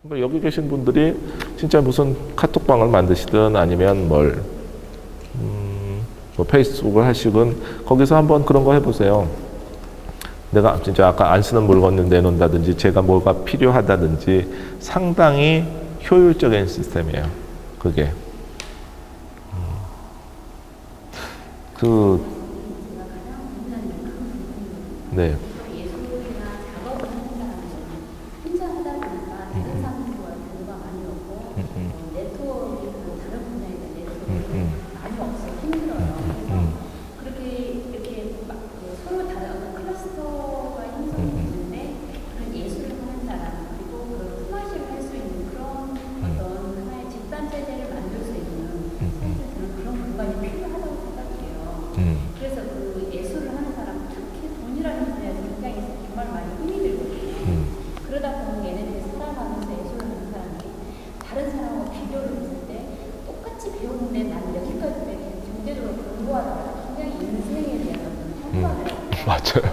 그러니까 여기 계신 분들이 진짜 무슨 카톡방을 만드시든 아니면 뭐 페이스북을 하시든 거기서 한번 그런 거 해보세요. 내가 진짜 아까 안 쓰는 물건을 내놓는다든지 제가 뭐가 필요하다든지 상당히 효율적인 시스템이에요. 그게. 네. 그래서 그 예술을 하는 사람, 특히 돈이라는 분야에서 굉장히 정말 많이 힘이 들거든요. 그러다 보면 얘네들이 살아가면서 예술을 하는 사람이 다른 사람하고 비교를 했을 때 똑같이 배우는데 나는 여기까지 되게 경제적으로 공부하다가 굉장히 인생에 대한 어떤 평가를 맞아요.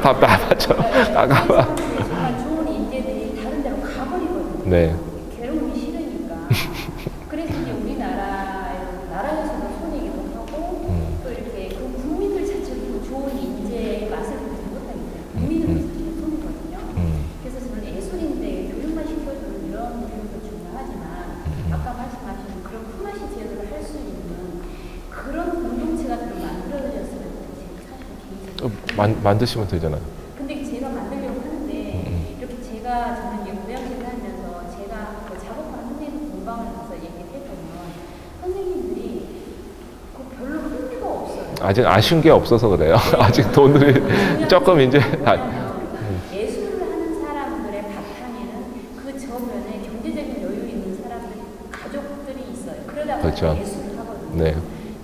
답답하죠. 나가봐. 정말 좋은 인재들이 다른 데로 가버리거든요. 네. 괴로움이 싫으니까. 그래서 이제 나라에서도 손해기도 하고 또 이렇게 그 국민들 자체도 좋은 인재의 맛을 보지 못하겠어요. 국민으로서 는 손이거든요. 그래서 저는 예술인데 교육만 시켜주는 이런 교육도 중요하지만 아까 말씀하신 그런 품앗이 제도를 할 수 있는 그런 공동체가 좀 만들어졌으면 사실 만드시면 되잖아요. 근데 제가 만들려고 하는데 이렇게 저는 고양시를 하면서 제가 그 작업하는 선생님 공방을 가서 얘기를 해보면 선생님들이 별로 흥미가 없어요. 아직 아쉬운 게 없어서 그래요. 아직 돈을 조금 이제 예술을 하는 사람들의 바탕에는 그 저면에 경제적인 여유 있는 사람들, 가족들이 있어요. 그러다 보니까 그렇죠. 예술을 하거든요. 네.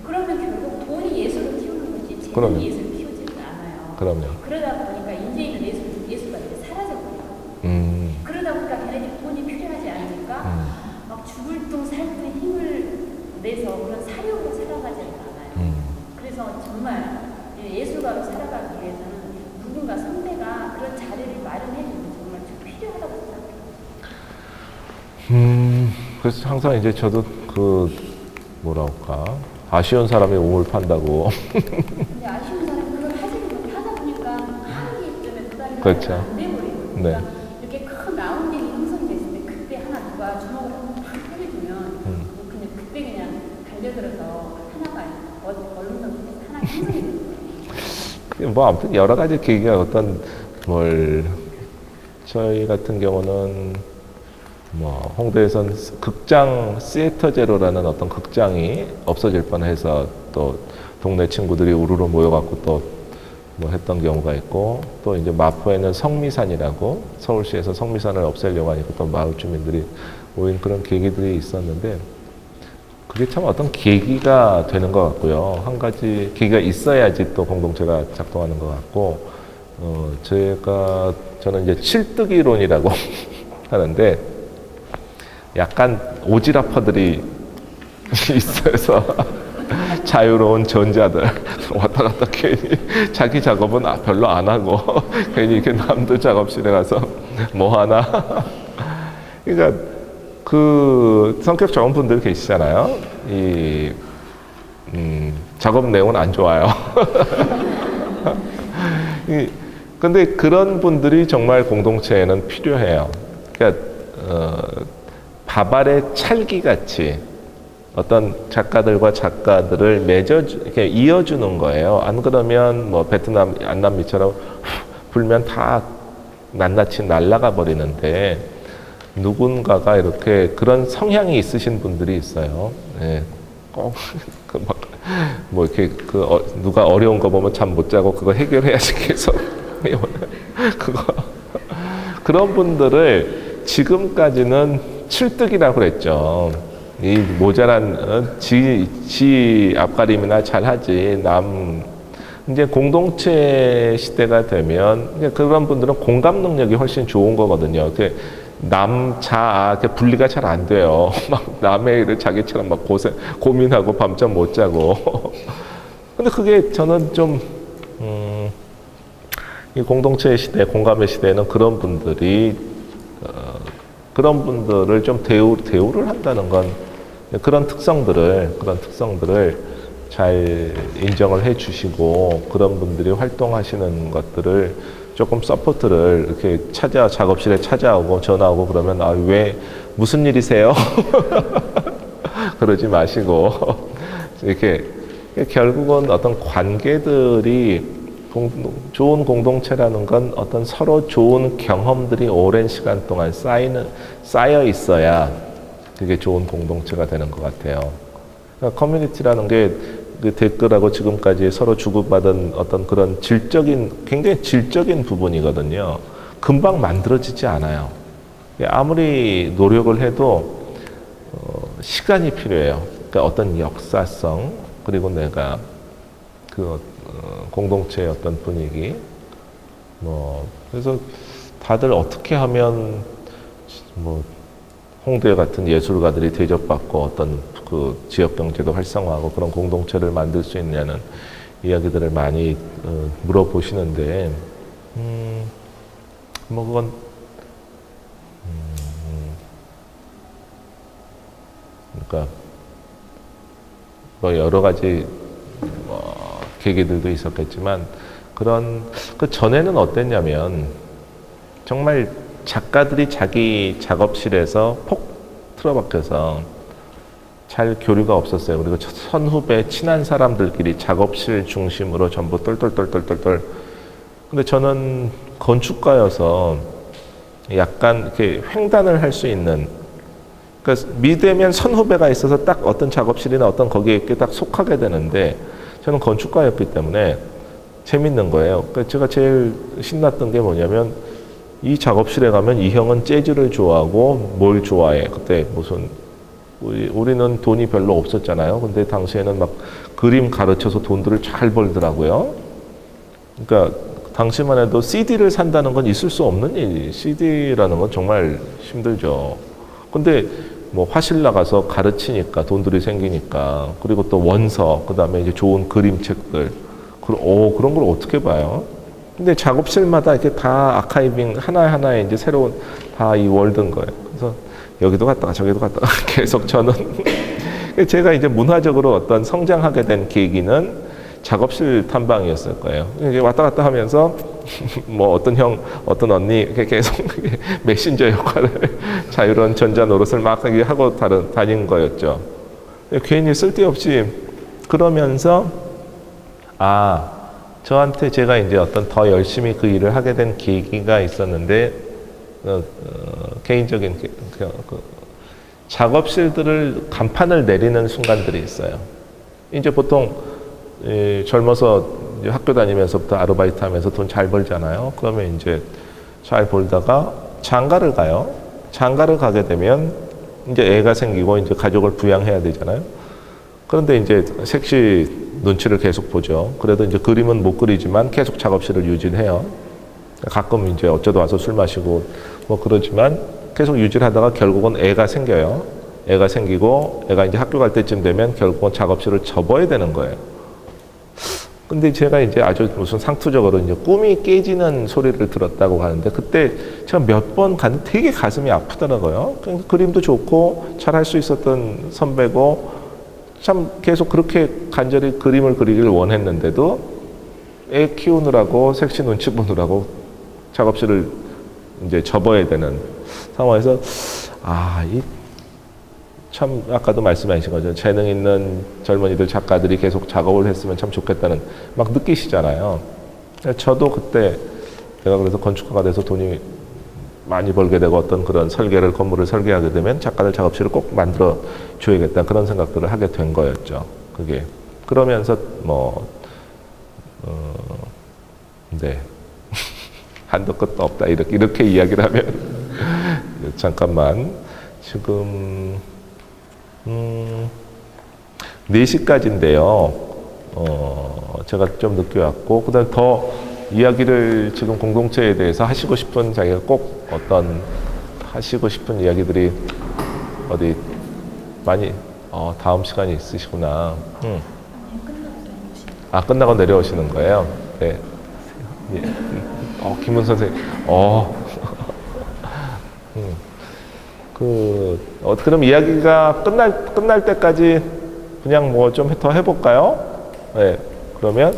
그러면 결국 돈이 예술을 키우는 거지 그럼요. 재능이 예술을 키우지는 않아요. 그럼요. 그러다 보니까 인제 있는 예수가 이제 사라져버려요. 그러다 보니까 걔네들이 돈이 필요하지 않으니까 막 죽을 둥 살 둥 힘을 내서 그런 사력으로 살아가지 않아요. 그래서 정말 예술가로 살아가기 위해서는 누군가 선배가 그런 자리를 마련해주는 게 정말 좀 필요하다고 생각해요. 그래서 항상 이제 저도 아쉬운 사람이 우물 판다고. 근데 아쉬운 사람은 그걸 하다 보니까 하는 게 때문에 부담이 그렇죠. 안 돼버리고 네. 그러니까 이렇게 큰 라운딩이 형성이 됐을 때 그때 하나 누가 주먹을 한번 팍 때려주면 그냥 그때 그냥 달려들어서 하나가 얼른 하나 형성이 되는 뭐 아무튼 여러 가지 계기가 저희 같은 경우는 홍대에선 극장 시애터 제로라는 어떤 극장이 없어질 뻔해서 또 동네 친구들이 우르르 모여갖고 또 했던 경우가 있고 또 이제 마포에는 성미산이라고 서울시에서 성미산을 없애려고 하니까 또 마을 주민들이 모인 그런 계기들이 있었는데 그게 참 어떤 계기가 되는 것 같고요. 한 가지 계기가 있어야지 또 공동체가 작동하는 것 같고 저는 이제 칠뜨기론이라고 하는데 약간 오지라퍼들이 있어서 자유로운 전자들 왔다 갔다 괜히 자기 작업은 별로 안 하고 괜히 이렇게 남들 작업실에 가서 뭐 하나. 그러니까 그 성격 좋은 분들 계시잖아요. 작업 내용은 안 좋아요. 근데 그런 분들이 정말 공동체에는 필요해요. 그러니까 밥알의 찰기같이 어떤 작가들과 작가들을 이렇게 이어주는 거예요. 안 그러면 베트남 안남미처럼 불면 다 낱낱이 날아가 버리는데 누군가가 이렇게 그런 성향이 있으신 분들이 있어요. 네. 꼭 이렇게 누가 어려운 거 보면 잠 못 자고 그거 해결해야지 계속 그런 분들을 지금까지는 칠뜨기라고 그랬죠. 이 모자란 지 앞가림이나 잘하지 이제 공동체 시대가 되면 이제 그런 분들은 공감 능력이 훨씬 좋은 거거든요. 이렇게 분리가 잘 안 돼요. 막 남의 일을 자기처럼 막 고민하고 밤잠 못 자고. 근데 그게 저는 이 공동체의 시대, 공감의 시대에는 그런 분들이 그런 분들을 좀 대우를 한다는 건 그런 특성들을 잘 인정을 해주시고 그런 분들이 활동하시는 것들을 조금 서포트를 이렇게 작업실에 찾아오고 전화오고 그러면 아, 왜 무슨 일이세요? 그러지 마시고 이렇게 결국은 어떤 관계들이 좋은 공동체라는 건 어떤 서로 좋은 경험들이 오랜 시간 동안 쌓여 있어야 그게 좋은 공동체가 되는 것 같아요. 그러니까 커뮤니티라는 게 그 댓글하고 지금까지 서로 주고받은 어떤 그런 굉장히 질적인 부분이거든요. 금방 만들어지지 않아요. 아무리 노력을 해도 시간이 필요해요. 그러니까 어떤 역사성 그리고 내가 공동체의 어떤 분위기 그래서 다들 어떻게 하면 홍대 같은 예술가들이 대접받고 어떤 그 지역 경제도 활성화하고 그런 공동체를 만들 수 있냐는 이야기들을 많이 물어보시는데 그건 그러니까 여러 가지 계기들도 있었겠지만 그 전에는 어땠냐면 정말 작가들이 자기 작업실에서 폭 틀어박혀서 잘 교류가 없었어요. 그리고 선후배 친한 사람들끼리 작업실 중심으로 전부 똘똘똘똘똘. 근데 저는 건축가여서 약간 이렇게 횡단을 할 수 있는, 그러니까 미대면 선후배가 있어서 딱 어떤 작업실이나 어떤 거기에 이렇게 딱 속하게 되는데 저는 건축가였기 때문에 재밌는 거예요. 그러니까 제가 제일 신났던 게 뭐냐면 이 작업실에 가면 이 형은 재즈를 좋아하고 뭘 좋아해. 그때 우리는 돈이 별로 없었잖아요. 근데 당시에는 막 그림 가르쳐서 돈들을 잘 벌더라고요. 그러니까 당시만 해도 CD를 산다는 건 있을 수 없는 일이, CD라는 건 정말 힘들죠. 근데 화실 나가서 가르치니까 돈들이 생기니까, 그리고 또 원서, 그 다음에 이제 좋은 그림책들, 그런 걸 어떻게 봐요? 근데 작업실마다 이렇게 다 아카이빙 하나하나에 이제 새로운 다 이 월드인 거예요. 그래서 여기도 갔다가 저기도 갔다가 계속 저는 제가 이제 문화적으로 어떤 성장하게 된 계기는 작업실 탐방이었을 거예요. 이제 왔다 갔다 하면서 어떤 형, 어떤 언니 이렇게 계속 메신저 역할을 자유로운 전자 노릇을 막 하고 다닌 거였죠. 괜히 쓸데없이 그러면서 저한테 제가 이제 어떤 더 열심히 그 일을 하게 된 계기가 있었는데 개인적인 작업실들을 간판을 내리는 순간들이 있어요. 이제 보통 젊어서 이제 학교 다니면서부터 아르바이트 하면서 돈 잘 벌잖아요. 그러면 이제 잘 벌다가 장가를 가요. 장가를 가게 되면 이제 애가 생기고 이제 가족을 부양해야 되잖아요. 그런데 이제 색시 눈치를 계속 보죠. 그래도 이제 그림은 못 그리지만 계속 작업실을 유지해요. 가끔 이제 어쩌다 와서 술 마시고 그러지만 계속 유지를 하다가 결국은 애가 생겨요. 애가 생기고 애가 이제 학교 갈 때쯤 되면 결국은 작업실을 접어야 되는 거예요. 근데 제가 이제 아주 무슨 상투적으로 이제 꿈이 깨지는 소리를 들었다고 하는데 그때 제가 몇 번 갔는데 되게 가슴이 아프더라고요. 그림도 좋고 잘 할 수 있었던 선배고 참 계속 그렇게 간절히 그림을 그리기를 원했는데도 애 키우느라고 색시 눈치 보느라고 작업실을 이제 접어야 되는 상황에서 참 아까도 말씀하신 거죠. 재능 있는 젊은이들 작가들이 계속 작업을 했으면 참 좋겠다는 막 느끼시잖아요. 저도 그때 내가 그래서 건축가가 돼서 돈이 많이 벌게 되고 어떤 그런 건물을 설계하게 되면 작가들 작업실을 꼭 만들어 줘야겠다 그런 생각들을 하게 된 거였죠. 그게 그러면서 네 한도 끝도 없다 이렇게 이야기를 하면 잠깐만 지금 4시까지인데요. 제가 좀 늦게 왔고 그다음 더 이야기를 지금 공동체에 대해서 하시고 싶은 자기가 꼭 어떤 하시고 싶은 이야기들이 어디 많이 다음 시간이 있으시구나. 끝나고 내려오시는 거예요. 네. 예. 김은 선생님. 그럼 이야기가 끝날 때까지 그냥 뭐 좀 더 해볼까요? 네, 그러면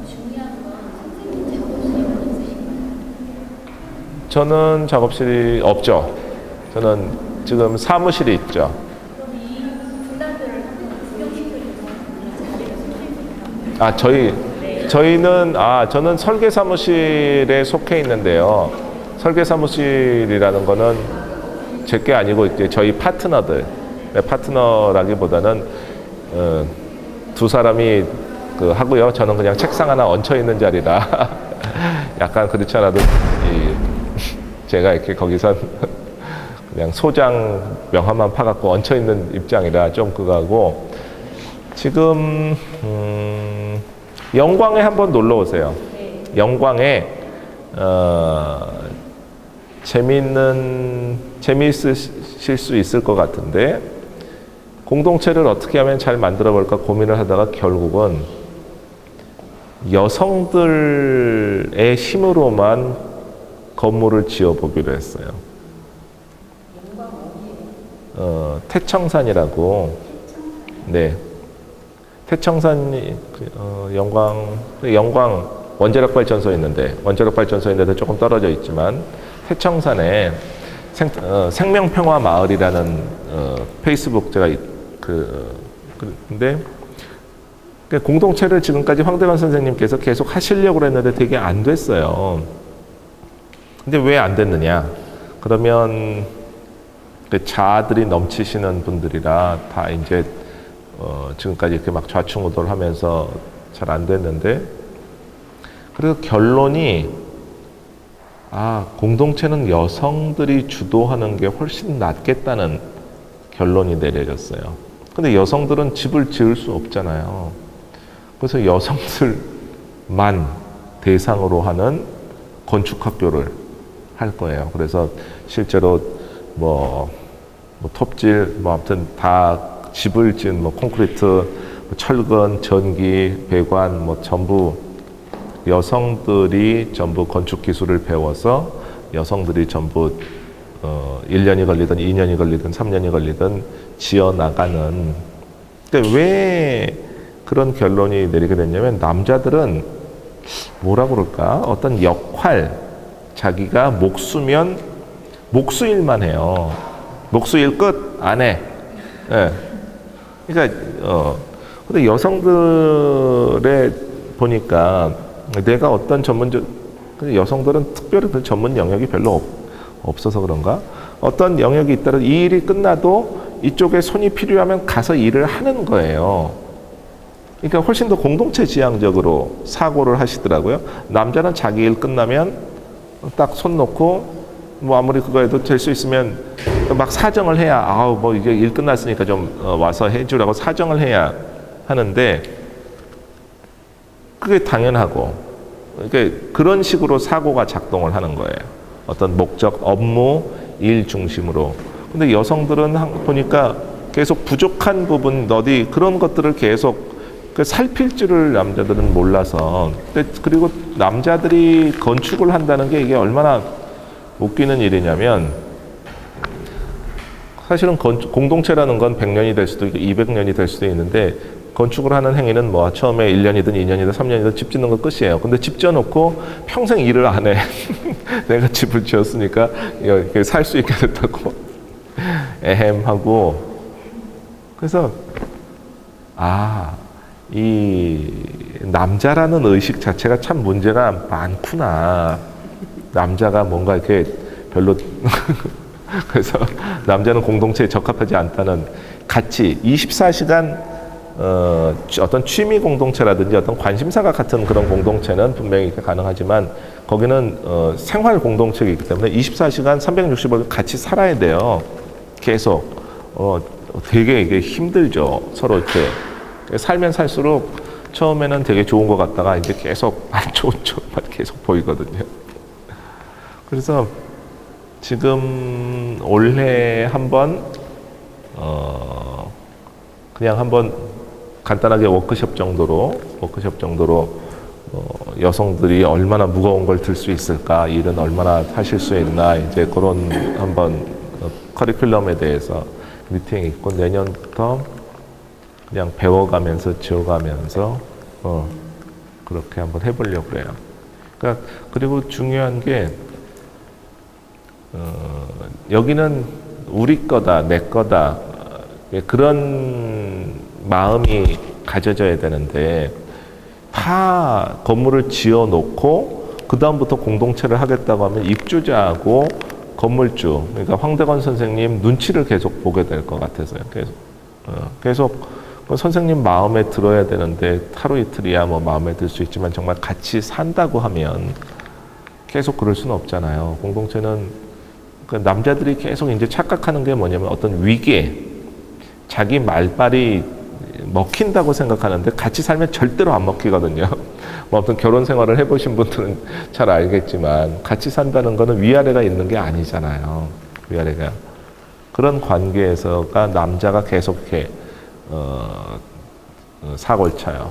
중요한 건 선생님 작업실이 있으신가요? 저는 작업실이 없죠. 저는 지금 사무실이 있죠. 그럼 이 분단들을 한번 구경시켜주셔서 자리를 소개해 주세요. 저는 설계 사무실에 속해 있는데요. 설계 사무실이라는 거는 제게 아니고 이제 저희 파트너들, 파트너라기보다는 두 사람이 하고요. 저는 그냥 책상 하나 얹혀 있는 자리라 약간 그렇지 않아도 제가 이렇게 거기서 그냥 소장 명함만 파갖고 얹혀 있는 입장이라 좀 그거하고 지금 영광에 한번 놀러 오세요. 영광에 재미있으실 수 있을 것 같은데 공동체를 어떻게 하면 잘 만들어 볼까 고민을 하다가 결국은 여성들의 힘으로만 건물을 지어보기로 했어요. 태청산이라고. 네. 태청산이 영광 원자력 발전소 있는데 조금 떨어져 있지만 태청산에 생명평화 마을이라는 페이스북 제가 근데 공동체를 지금까지 황대관 선생님께서 계속 하시려고 했는데 되게 안 됐어요. 근데 왜 안 됐느냐? 그러면 자아들이 넘치시는 분들이라 다 이제 지금까지 이렇게 막 좌충우돌하면서 잘 안 됐는데 그래서 결론이 공동체는 여성들이 주도하는 게 훨씬 낫겠다는 결론이 내려졌어요. 근데 여성들은 집을 지을 수 없잖아요. 그래서 여성들만 대상으로 하는 건축학교를 할 거예요. 그래서 실제로 톱질, 아무튼 다 집을 지은 콘크리트, 철근, 전기, 배관, 전부 여성들이 전부 건축 기술을 배워서 여성들이 전부 1년이 걸리든 2년이 걸리든 3년이 걸리든 지어 나가는. 근데 왜 그런 결론이 내리게 됐냐면 남자들은 뭐라 그럴까? 어떤 역할, 자기가 목수면 목수일만 해요. 목수일 끝, 안 해. 네. 그러니까 근데 여성들의 보니까 내가 어떤 근데 여성들은 특별히 그 전문 영역이 별로 없어서 그런가? 어떤 영역이 있다면 이 일이 끝나도 이쪽에 손이 필요하면 가서 일을 하는 거예요. 그러니까 훨씬 더 공동체 지향적으로 사고를 하시더라고요. 남자는 자기 일 끝나면 딱 손 놓고 아무리 그거 해도 될 수 있으면 막 사정을 해야 이게 일 끝났으니까 좀 와서 해주라고 사정을 해야 하는데 그게 당연하고 그러니까 그런 식으로 사고가 작동을 하는 거예요. 어떤 목적, 업무, 일 중심으로. 근데 여성들은 보니까 계속 부족한 부분, 어디 그런 것들을 계속 살필 줄을 남자들은 몰라서. 그리고 남자들이 건축을 한다는 게 이게 얼마나 웃기는 일이냐면 사실은 공동체라는 건 100년이 될 수도 있고 200년이 될 수도 있는데 건축을 하는 행위는 처음에 1년이든 2년이든 3년이든 집 짓는 거 끝이에요. 근데 집 지어놓고 평생 일을 안 해. 내가 집을 지었으니까 살 수 있게 됐다고 에헴하고. 그래서 이 남자라는 의식 자체가 참 문제가 많구나. 남자가 뭔가 이렇게 별로 그래서 남자는 공동체에 적합하지 않다는 가치 24시간 어떤 취미 공동체라든지 어떤 관심사가 같은 그런 공동체는 분명히 가능하지만 거기는 생활 공동체이기 때문에 24시간 365일 같이 살아야 돼요. 계속 되게 이게 힘들죠. 서로 이렇게 살면 살수록 처음에는 되게 좋은 것 같다가 이제 계속 안 좋은 쪽만 계속 보이거든요. 그래서 지금 올해 한번 그냥 한번 간단하게 워크숍 정도로 여성들이 얼마나 무거운 걸 들 수 있을까, 일은 얼마나 하실 수 있나, 이제 그런 한번 커리큘럼에 대해서 미팅이 있고, 내년부터 그냥 배워가면서 지어가면서 그렇게 한번 해보려고 해요. 그러니까 그리고 중요한 게 여기는 우리 거다, 내 거다, 그런 마음이 가져져야 되는데, 다 건물을 지어 놓고 그 다음부터 공동체를 하겠다고 하면 입주자하고 건물주, 그러니까 황대건 선생님 눈치를 계속 보게 될 것 같아서요. 계속 선생님 마음에 들어야 되는데, 하루 이틀이야 뭐 마음에 들 수 있지만 정말 같이 산다고 하면 계속 그럴 수는 없잖아요. 공동체는 남자들이 계속 이제 착각하는 게 뭐냐면, 어떤 위기에 자기 말발이 먹힌다고 생각하는데 같이 살면 절대로 안 먹히거든요. 뭐 아무튼 결혼 생활을 해보신 분들은 잘 알겠지만, 같이 산다는 거는 위아래가 있는 게 아니잖아요. 위아래가. 그런 관계에서가 남자가 계속 이렇게 사고를 쳐요.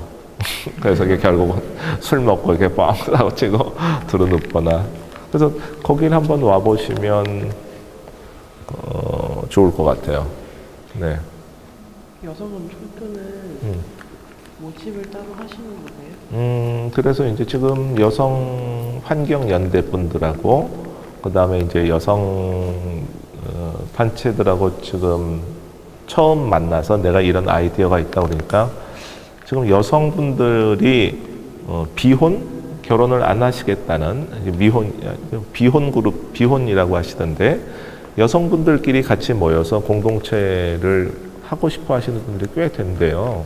그래서 이게 결국은 술 먹고 이렇게 뻥 사고 치고 두루눕거나. 그래서 거길 한번 와보시면 좋을 것 같아요. 네. 여성은 철도는 모집을 따로 하시는 거예요? 그래서 이제 지금 여성 환경연대 분들하고, 그 다음에 이제 여성 단체들하고 지금 처음 만나서 내가 이런 아이디어가 있다 그러니까, 지금 여성분들이 결혼을 안 하시겠다는 비혼 그룹, 비혼이라고 하시던데, 여성분들끼리 같이 모여서 공동체를 하고 싶어 하시는 분들이 꽤 된대요.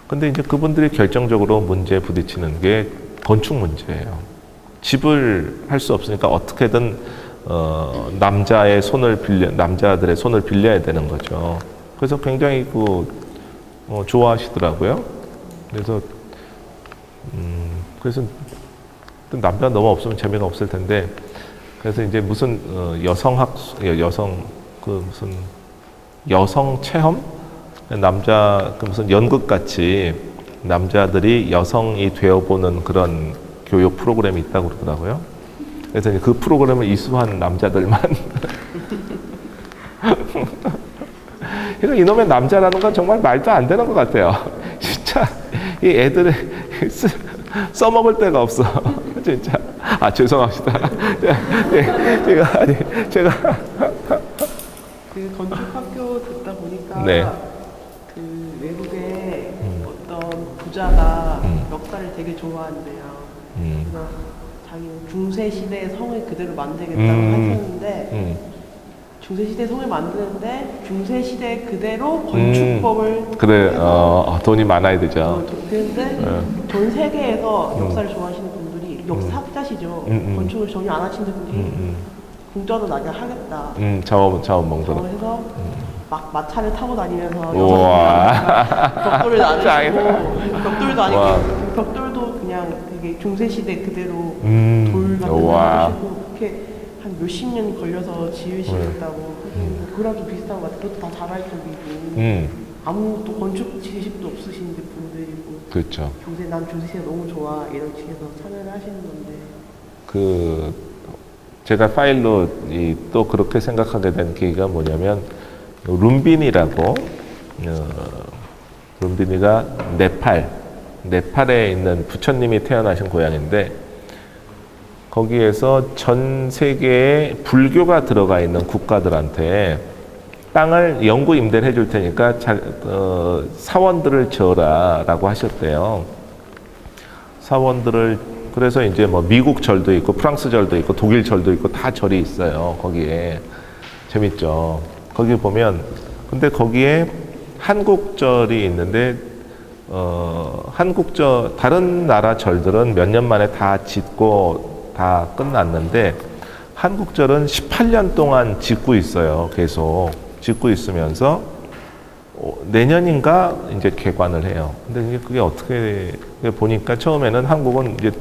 근데 이제 그분들이 결정적으로 문제에 부딪히는 게 건축 문제예요. 집을 할 수 없으니까 어떻게든 남자들의 손을 빌려야 되는 거죠. 그래서 굉장히 좋아하시더라고요. 그래서 남자가 너무 없으면 재미가 없을 텐데, 그래서 이제 무슨 여성 체험? 무슨 연극같이 남자들이 여성이 되어보는 그런 교육 프로그램이 있다고 그러더라고요. 그래서 그 프로그램을 이수한 남자들만. 그러니까 이놈의 남자라는 건 정말 말도 안 되는 것 같아요. 진짜 이 애들을 써먹을 데가 없어. 진짜. 아, 죄송합니다. 제가 그 건축학교 듣다 보니까 네. 그 외국에 어떤 부자가 역사를 되게 좋아한대요. 그래서 자기는 중세 시대의 성을 그대로 만들겠다고 하셨는데, 중세 시대 성을 만드는데 중세 시대 그대로 건축법을 그래, 돈이 많아야 되죠. 그런데 전 세계에서 역사를 좋아하시는 분들이 역사학자시죠. 건축을 전혀 안 하시는 분들이 공짜로 나게 하겠다. 자원봉사로. 그래서 막 마차를 타고 다니면서 우와. 벽돌을 짱이다. 나르시고, 벽돌도 와. 아니고 벽돌도 그냥 되게 중세 시대 그대로 돌 같은 거 우와. 하시고, 그렇게 한 몇십 년 걸려서 지으시겠다고. 그거랑 좀 비슷한 것 같아요. 그것도 다 자발적이고 아무것도 건축 지식도 없으신 분들이고, 그렇죠. 난 중세 시대 너무 좋아 이런 식에서 참여를 하시는 건데, 제가 파일로 또 그렇게 생각하게 된 계기가 뭐냐면, 룸비니라고, 룸비니가 네팔에 있는 부처님이 태어나신 고향인데, 거기에서 전 세계에 불교가 들어가 있는 국가들한테 땅을 영구 임대를 해줄 테니까 사원들을 지어라라고 하셨대요. 사원들을, 그래서 이제 뭐 미국 절도 있고 프랑스 절도 있고 독일 절도 있고 다 절이 있어요. 거기에. 재밌죠. 거기 보면, 근데 거기에 한국절이 있는데, 다른 나라 절들은 몇 년 만에 다 짓고 다 끝났는데, 한국절은 18년 동안 짓고 있어요. 계속 짓고 있으면서 내년인가 이제 개관을 해요. 근데 그게 어떻게 보니까, 처음에는 한국은 이제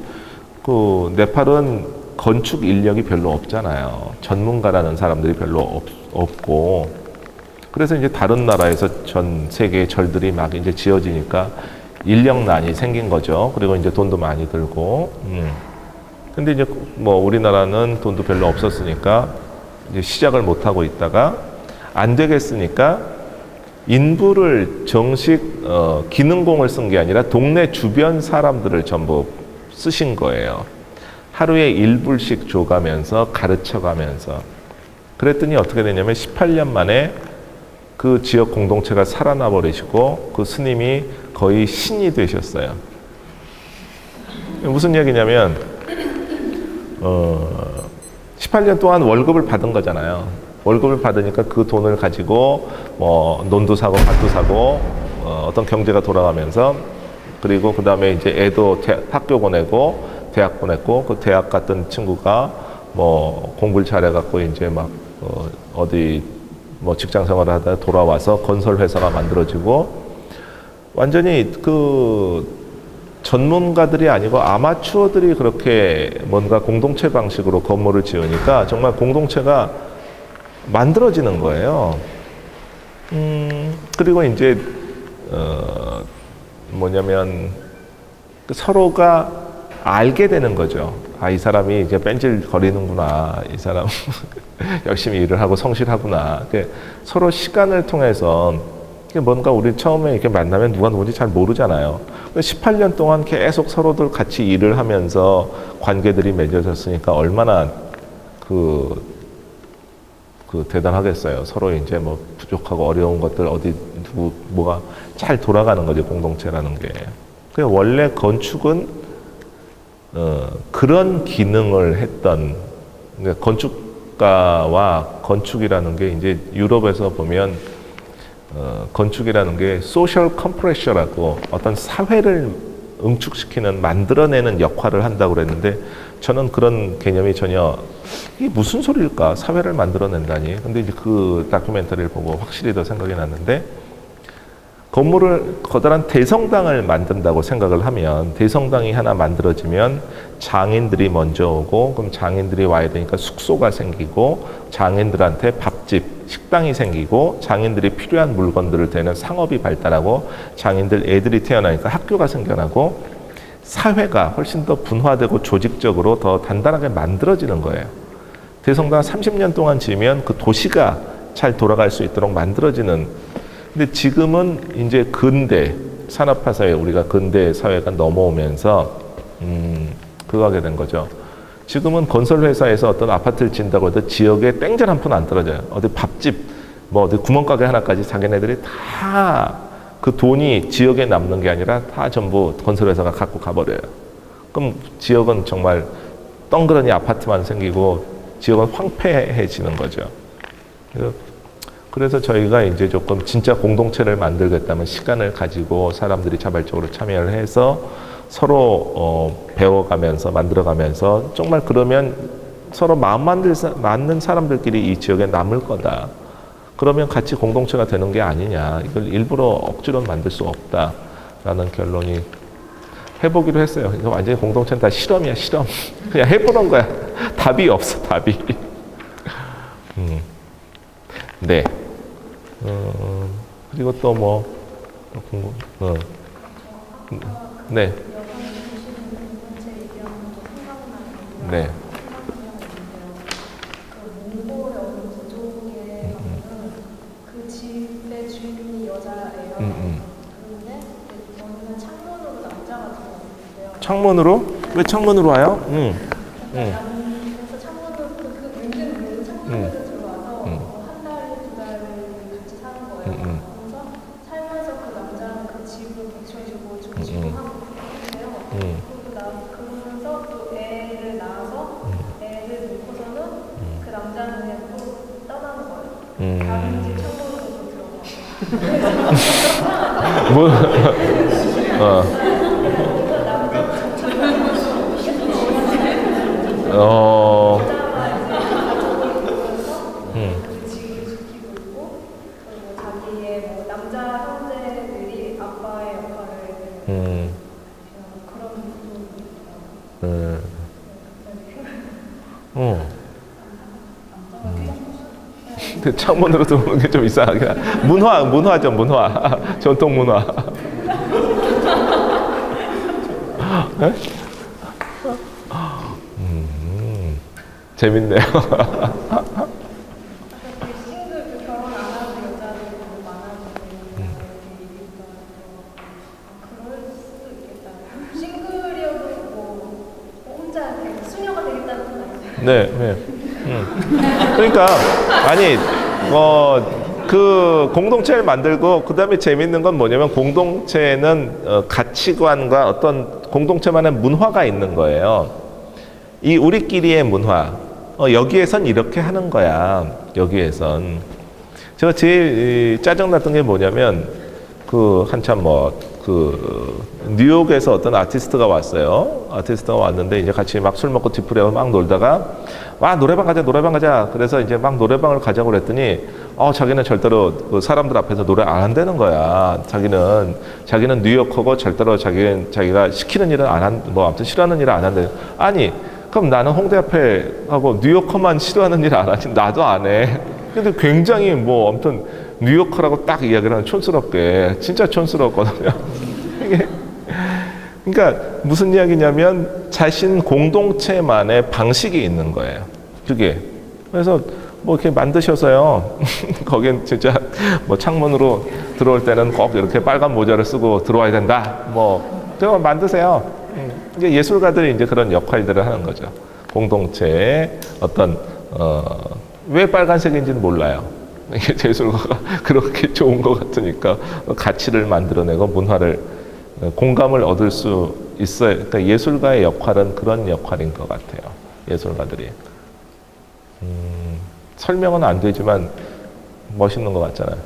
네팔은 건축 인력이 별로 없잖아요. 전문가라는 사람들이 별로 없고, 그래서 이제 다른 나라에서 전 세계의 절들이 막 이제 지어지니까 인력난이 생긴 거죠. 그리고 이제 돈도 많이 들고. 근데 이제 뭐 우리나라는 돈도 별로 없었으니까 이제 시작을 못 하고 있다가 안 되겠으니까 인부를 정식 기능공을 쓴 게 아니라 동네 주변 사람들을 전부 쓰신 거예요. 하루에 1불씩 줘가면서 가르쳐가면서. 그랬더니 어떻게 되냐면 18년 만에 그 지역 공동체가 살아나 버리시고 그 스님이 거의 신이 되셨어요. 무슨 얘기냐면 18년 동안 월급을 받은 거잖아요. 월급을 받으니까 그 돈을 가지고 뭐 논도 사고 밭도 사고 어떤 경제가 돌아가면서 그리고 그 다음에 이제 애도 학교 보내고 대학 보냈고 그 대학 갔던 친구가 뭐 공부를 잘해갖고 이제 막 어디 뭐 직장 생활을 하다 돌아와서 건설 회사가 만들어지고 완전히 그 전문가들이 아니고 아마추어들이 그렇게 뭔가 공동체 방식으로 건물을 지으니까 정말 공동체가 만들어지는 거예요. 그리고 이제 뭐냐면 서로가 알게 되는 거죠. 아, 이 사람이 이제 뺀질 거리는구나. 이 사람 열심히 일을 하고 성실하구나. 서로 시간을 통해서 뭔가 우리 처음에 이렇게 만나면 누가 누군지 잘 모르잖아요. 18년 동안 계속 서로들 같이 일을 하면서 관계들이 맺어졌으니까 얼마나 그 대단하겠어요. 서로 이제 뭐 부족하고 어려운 것들 어디 누구 뭐가 잘 돌아가는 거죠. 공동체라는 게. 원래 건축은 그런 기능을 했던 그러니까 건축가와 건축이라는 게 이제 유럽에서 보면 건축이라는 게 소셜 컴프레셔라고 어떤 사회를 응축시키는 만들어내는 역할을 한다고 그랬는데 저는 그런 개념이 전혀 이게 무슨 소리일까 사회를 만들어낸다니. 근데 이제 그 다큐멘터리를 보고 확실히 더 생각이 났는데 건물을 커다란 대성당을 만든다고 생각을 하면 대성당이 하나 만들어지면 장인들이 먼저 오고 그럼 장인들이 와야 되니까 숙소가 생기고 장인들한테 밥집, 식당이 생기고 장인들이 필요한 물건들을 대는 상업이 발달하고 장인들 애들이 태어나니까 학교가 생겨나고 사회가 훨씬 더 분화되고 조직적으로 더 단단하게 만들어지는 거예요. 대성당 30년 동안 지으면 그 도시가 잘 돌아갈 수 있도록 만들어지는. 근데 지금은 이제 근대 산업화 사회 우리가 근대 사회가 넘어오면서 그거 하게 된 거죠. 지금은 건설 회사에서 어떤 아파트를 짓는다고 해도 지역에 땡전 한 푼 안 떨어져요. 어디 밥집 뭐 어디 구멍가게 하나까지 자기네들이 다 그 돈이 지역에 남는 게 아니라 다 전부 건설 회사가 갖고 가버려요. 그럼 지역은 정말 덩그러니 아파트만 생기고 지역은 황폐해지는 거죠. 그래서 저희가 이제 조금 진짜 공동체를 만들겠다면 시간을 가지고 사람들이 자발적으로 참여를 해서 서로 배워가면서 만들어가면서 정말 그러면 서로 마음 맞는 사람들끼리 이 지역에 남을 거다. 그러면 같이 공동체가 되는 게 아니냐. 이걸 일부러 억지로 만들 수 없다라는 결론이 해보기로 했어요. 이거 완전히 공동체는 다 실험이야, 실험. 그냥 해보는 거야. 답이 없어, 답이. 네. 그리고 또 뭐, 네. 네. 그 집의 주인이 여자예요. 그런데 저는 창문으로 남자가 들어왔는데요. 창문으로? 왜 창문으로 와요? 그래서 창문으로 그 문제는 창문으로 들어와서 한 달, 두 달을 같이 사는 거예요. 그래서 살면서 그 남자는 그 집을 고쳐주고 조치고 하고 그러는데요. 그러면서 또 애를 낳아서 애를 놓고서는 그 남자는 그냥 또 떠나는 거예요. 다른 집 창문으로 들어가서. 뭐, 지위를 지키고 있고 그리고 자기의 뭐 남자 형제들이 아빠의 역할을 그런 부분이 근데 창문으로 들어오는 게 좀 이상하긴 하. 문화죠, 문화. 전통 문화. 네? 재밌네요. 아까 그 싱글 그 결혼 안 하는 여자들 너무 많아지고 이렇게 얘기가 그럴 수도 있겠다. 싱글이어도 뭐 혼자 이렇게 수녀가 되겠다는 건 아니죠. 네, 네. 그러니까 아니 그 공동체를 만들고 그 다음에 재밌는 건 뭐냐면 공동체는 가치관과 어떤 공동체만의 문화가 있는 거예요. 이 우리끼리의 문화. 여기에선 이렇게 하는 거야. 여기에선. 제가 제일 짜증났던 게 뭐냐면 한참 뉴욕에서 어떤 아티스트가 왔어요. 아티스트가 왔는데 이제 같이 막 술 먹고 뒤풀이하고 막 놀다가 노래방 가자. 그래서 이제 막 노래방을 가자고 그랬더니 자기는 절대로 그 사람들 앞에서 노래 안 한다는 거야. 자기는 뉴요커고 절대로 자기가 시키는 일은 아무튼 싫어하는 일을 안 한대. 아니, 그럼 나는 홍대 앞에 하고 뉴요커만 싫어하는 일 안 하지? 나도 안 해. 근데 굉장히 아무튼 뉴요커라고 딱 이야기를 하는 촌스럽게, 진짜 촌스럽거든요. 이게 그러니까 무슨 이야기냐면 자신 공동체만의 방식이 있는 거예요. 그게. 그래서 이렇게 만드셔서요. 거긴 진짜 창문으로 들어올 때는 꼭 이렇게 빨간 모자를 쓰고 들어와야 된다. 그거 만드세요. 이제 예술가들이 이제 그런 역할들을 하는 거죠. 공동체의 어떤 왜 빨간색인지는 몰라요. 이게 예술가가 그렇게 좋은 것 같으니까 가치를 만들어내고 문화를 공감을 얻을 수 있어요. 그러니까 예술가의 역할은 그런 역할인 것 같아요. 예술가들이. 설명은 안 되지만 멋있는 것 같잖아요.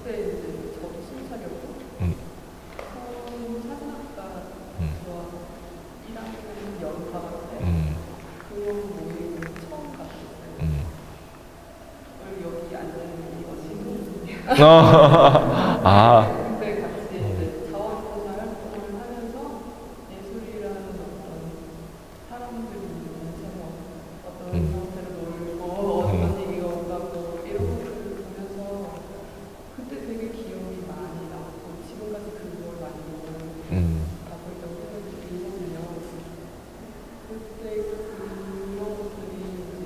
그때 이제 저도 순찰이었고 사진학과 좋아 1학년 여름방학 때 그런 모임을 처음 갔었어요. 여기 앉아있는 이거 지금 그때 같이 이제 자원봉사 활동을 하면서 예술이라는 어떤 사람들이 있는 어떤 사람들을 놀고 어떤 얘기가 오가고 이런 것들을 보면서 그때 되게 기억이 많이 남고 지금까지 그걸 많이 가고 있다고 생각이 들거든요. 그때 그런 것들이 이제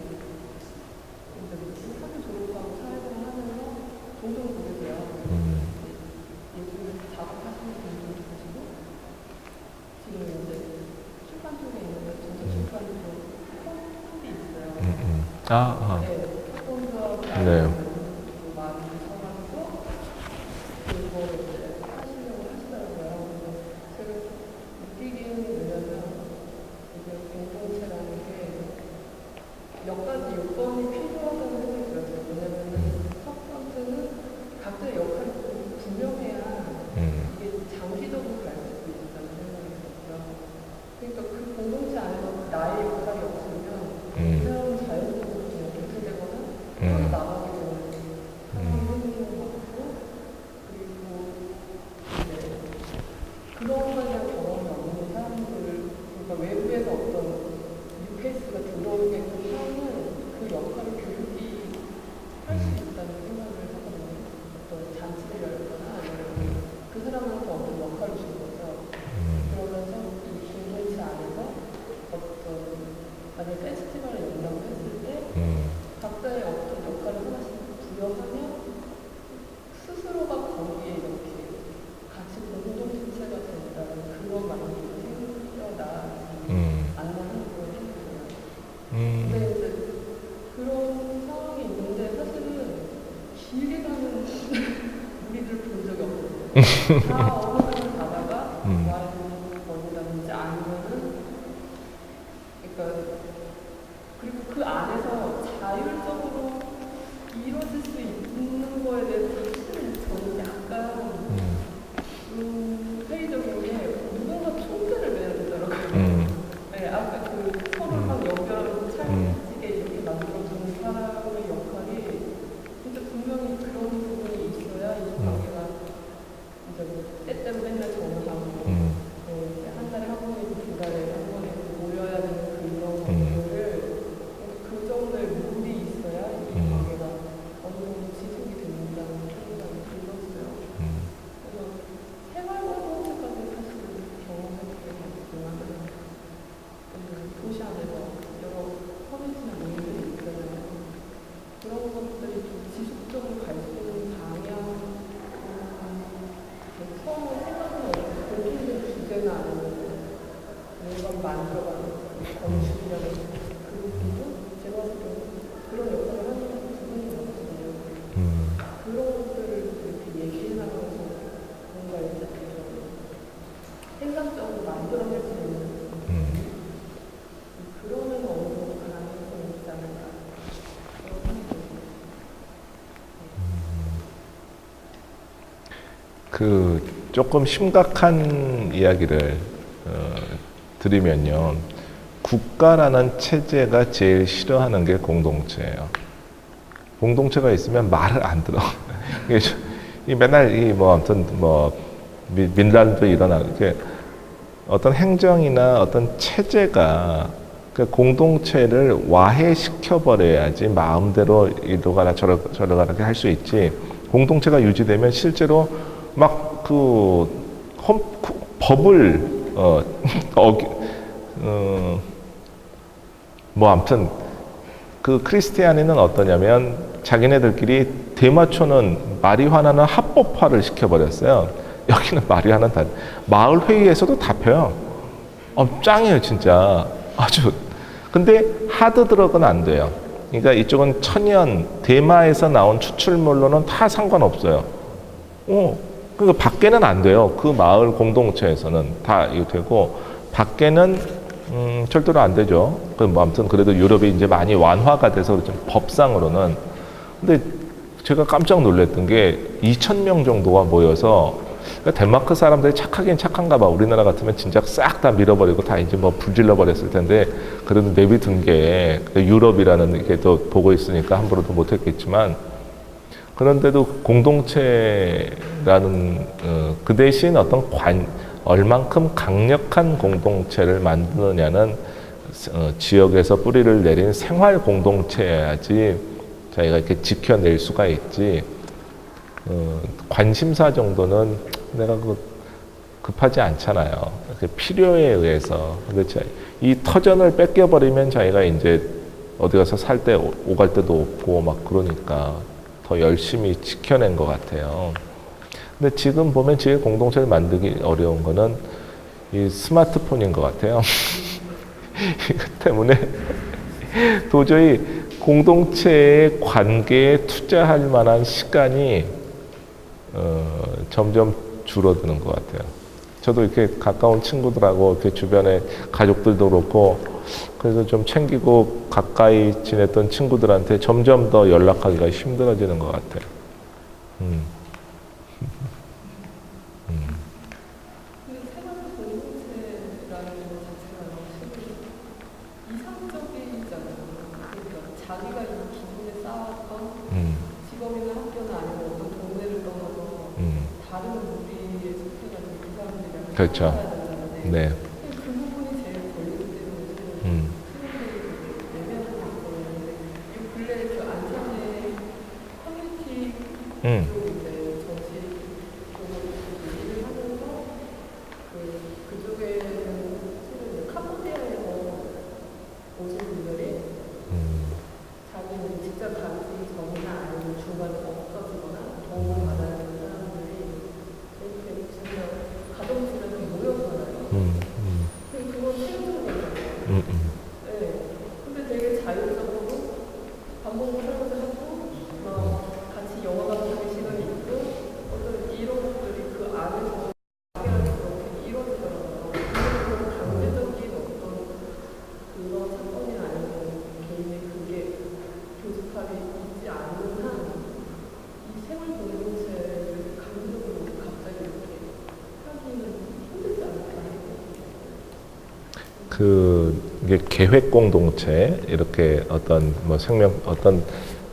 학교 졸업하고 사회생활 하면서 종종 보게 돼요. 예술 작업하시는 분들도 보시고 지금 이제 출판 쪽에 있는 전자 출판도 fon이 있어요. 네, fon도 많이 서가지고 그거를 이제 하시려고 하시더라고요. 그래서 제가 느끼기에는 뭐냐면 이게 공동체라는 게 몇 가지 요건이 필요하다는 생각이 들었어요. 왜냐면 첫 번째는 각자의 역할이 분명해야 이게 장기적으로 갈 수 있다는 생각이 들었고요. 그러니까 그 공동체 안에서 나의 역할이 없으면 그 사람은 자연적으로 그냥 배제되거나 나가게 되는 상황이 생기는 것 같고 그리고 이제 그런 거에 대한 경험이 없는 사람들 그러니까 외부에서 어떤 뉴페이스가 들어오게끔 하는 그 역할을 교육이 할 수 있다는 생각을 하거든요. 어떤 잔치를 열거나 아니면 그 사람한테 어떤 역할을 주는 거죠. 그러면서 이 공동체 안에서 어떤 만약에 페스티벌을 연다고 했을 때 각자의 어떤 역할을 하나씩 부여하면 스스로가 거기에 이렇게 같이 공동체가 된다는 그런 마인드가 생겨나지 않나 하는 그런 생각이 들어요. 근데 이제 그런 상황이 있는데 사실은 길게 가는 우리들 본 적이 없거든요. 다 어느 정도 가다가 와인 먹는다든지 아니면은 그러니까 그리고 그 안에서 자율적으로 이루어질 수 있는 거에 대해서 사실은 저는 약간 회의적인 게 누군가 총대를 매야 되더라고요. 네, 아까 그 서로랑 연결하는 찰지게 이렇게 만들어주는 사람의 역할이 진짜 분명히 그런 부분이 있어야 이 관계가 이제 뭐 때때로 그 조금 심각한 이야기를 드리면요. 국가라는 체제가 제일 싫어하는 게 공동체예요. 공동체가 있으면 말을 안 들어. 이 맨날 아무튼 민란도 일어나고 이렇게 어떤 행정이나 어떤 체제가 그 공동체를 와해시켜 버려야지 마음대로 이리로 가라 저리로 가라 할 수 있지. 공동체가 유지되면 실제로 막 법을 아무튼 그 크리스티안에는 어떠냐면 자기네들끼리 대마초는 마리화나는 합법화를 시켜버렸어요. 여기는 마리화나는 다 마을 회의에서도 다 펴요. 짱이에요 진짜 아주. 근데 하드 드럭은 안 돼요. 그러니까 이쪽은 천연 대마에서 나온 추출물로는 다 상관없어요. 그러니까 밖에는 안 돼요. 그 마을 공동체에서는 다 이거 되고 밖에는 절대로 안 되죠. 아무튼 그래도 유럽이 이제 많이 완화가 돼서 좀 법상으로는. 근데 제가 깜짝 놀랐던 게 2,000명 정도가 모여서 그러니까 덴마크 사람들이 착하긴 착한가 봐. 우리나라 같으면 진짜 싹 다 밀어버리고 다 이제 불질러 버렸을 텐데 그래도 내비둔 게 유럽이라는 게 또 보고 있으니까 함부로도 못했겠지만 그런데도 공동체라는 그 대신 어떤 얼만큼 강력한 공동체를 만드느냐는 지역에서 뿌리를 내린 생활 공동체여야지 자기가 이렇게 지켜낼 수가 있지. 관심사 정도는 내가 급하지 않잖아요. 필요에 의해서. 근데 이 터전을 뺏겨버리면 자기가 이제 어디 가서 살 때 오갈 데도 없고 막 그러니까 더 열심히 지켜낸 것 같아요. 근데 지금 보면 제일 공동체를 만들기 어려운 거는 이 스마트폰인 것 같아요. 이것 때문에 도저히 공동체의 관계에 투자할 만한 시간이 점점 줄어드는 것 같아요. 저도 이렇게 가까운 친구들하고 이렇게 주변에 가족들도 그렇고 그래서 좀 챙기고 가까이 지냈던 친구들한테 점점 더 연락하기가 힘들어지는 것 같아요. 근데 생활 공동체라는 것 자체가 확실히 이상적이잖아요. 그러니까 자기가 이 기존에 쌓았던 직업이나 학교나 아니면 어떤 동네를 떠나서 다른 무리에 속해가지고 이 사람들이랑 그렇죠. 살아야 되잖아요. 네. 그 부분이 제일 걸리기 때문에 음. 내면한 거였는데 이 근래 그 안산의 커뮤니티 음. 쪽 이제 전시 쪽으로 얘기를 하면서 그쪽에는 사실 캄보디아에서 오신 분들이 자기는 직접 가기 전이나 아니면 중간에 없어지거나 도움을 받아야 되는 사람들이 이렇게 진짜 가정집에 모여서요. 그건 생존이잖아요. 네. 근데 되게 자율적으로 밥 먹고 설거지 하고 막 같이 영화 같은 시간이 있고 어떤 이런 것들이 그 안에서 이렇게 이루어지더라고요. 근데 그런 강제적인 어떤 그런 사건이나 아니면 개인의 그게 교집합이 있지 않는 한 이 생활 공동체를 강제적으로 갑자기 이렇게 하기는 힘들지 않을까. 이게 계획 공동체 이렇게 어떤 어떤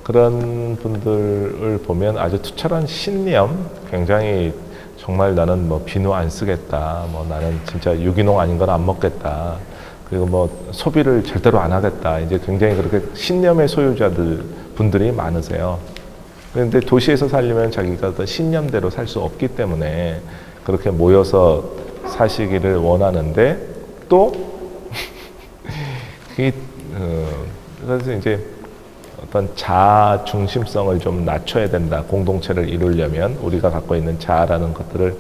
그런 분들을 보면 아주 투철한 신념, 굉장히 정말 나는 비누 안 쓰겠다, 나는 진짜 유기농 아닌 건 안 먹겠다, 그리고 소비를 절대로 안 하겠다, 이제 굉장히 그렇게 신념의 분들이 많으세요. 그런데 도시에서 살려면 자기가 어떤 신념대로 살 수 없기 때문에 그렇게 모여서 사시기를 원하는데 또 그래서 이제 어떤 자아 중심성을 좀 낮춰야 된다. 공동체를 이루려면 우리가 갖고 있는 자아라는 것들을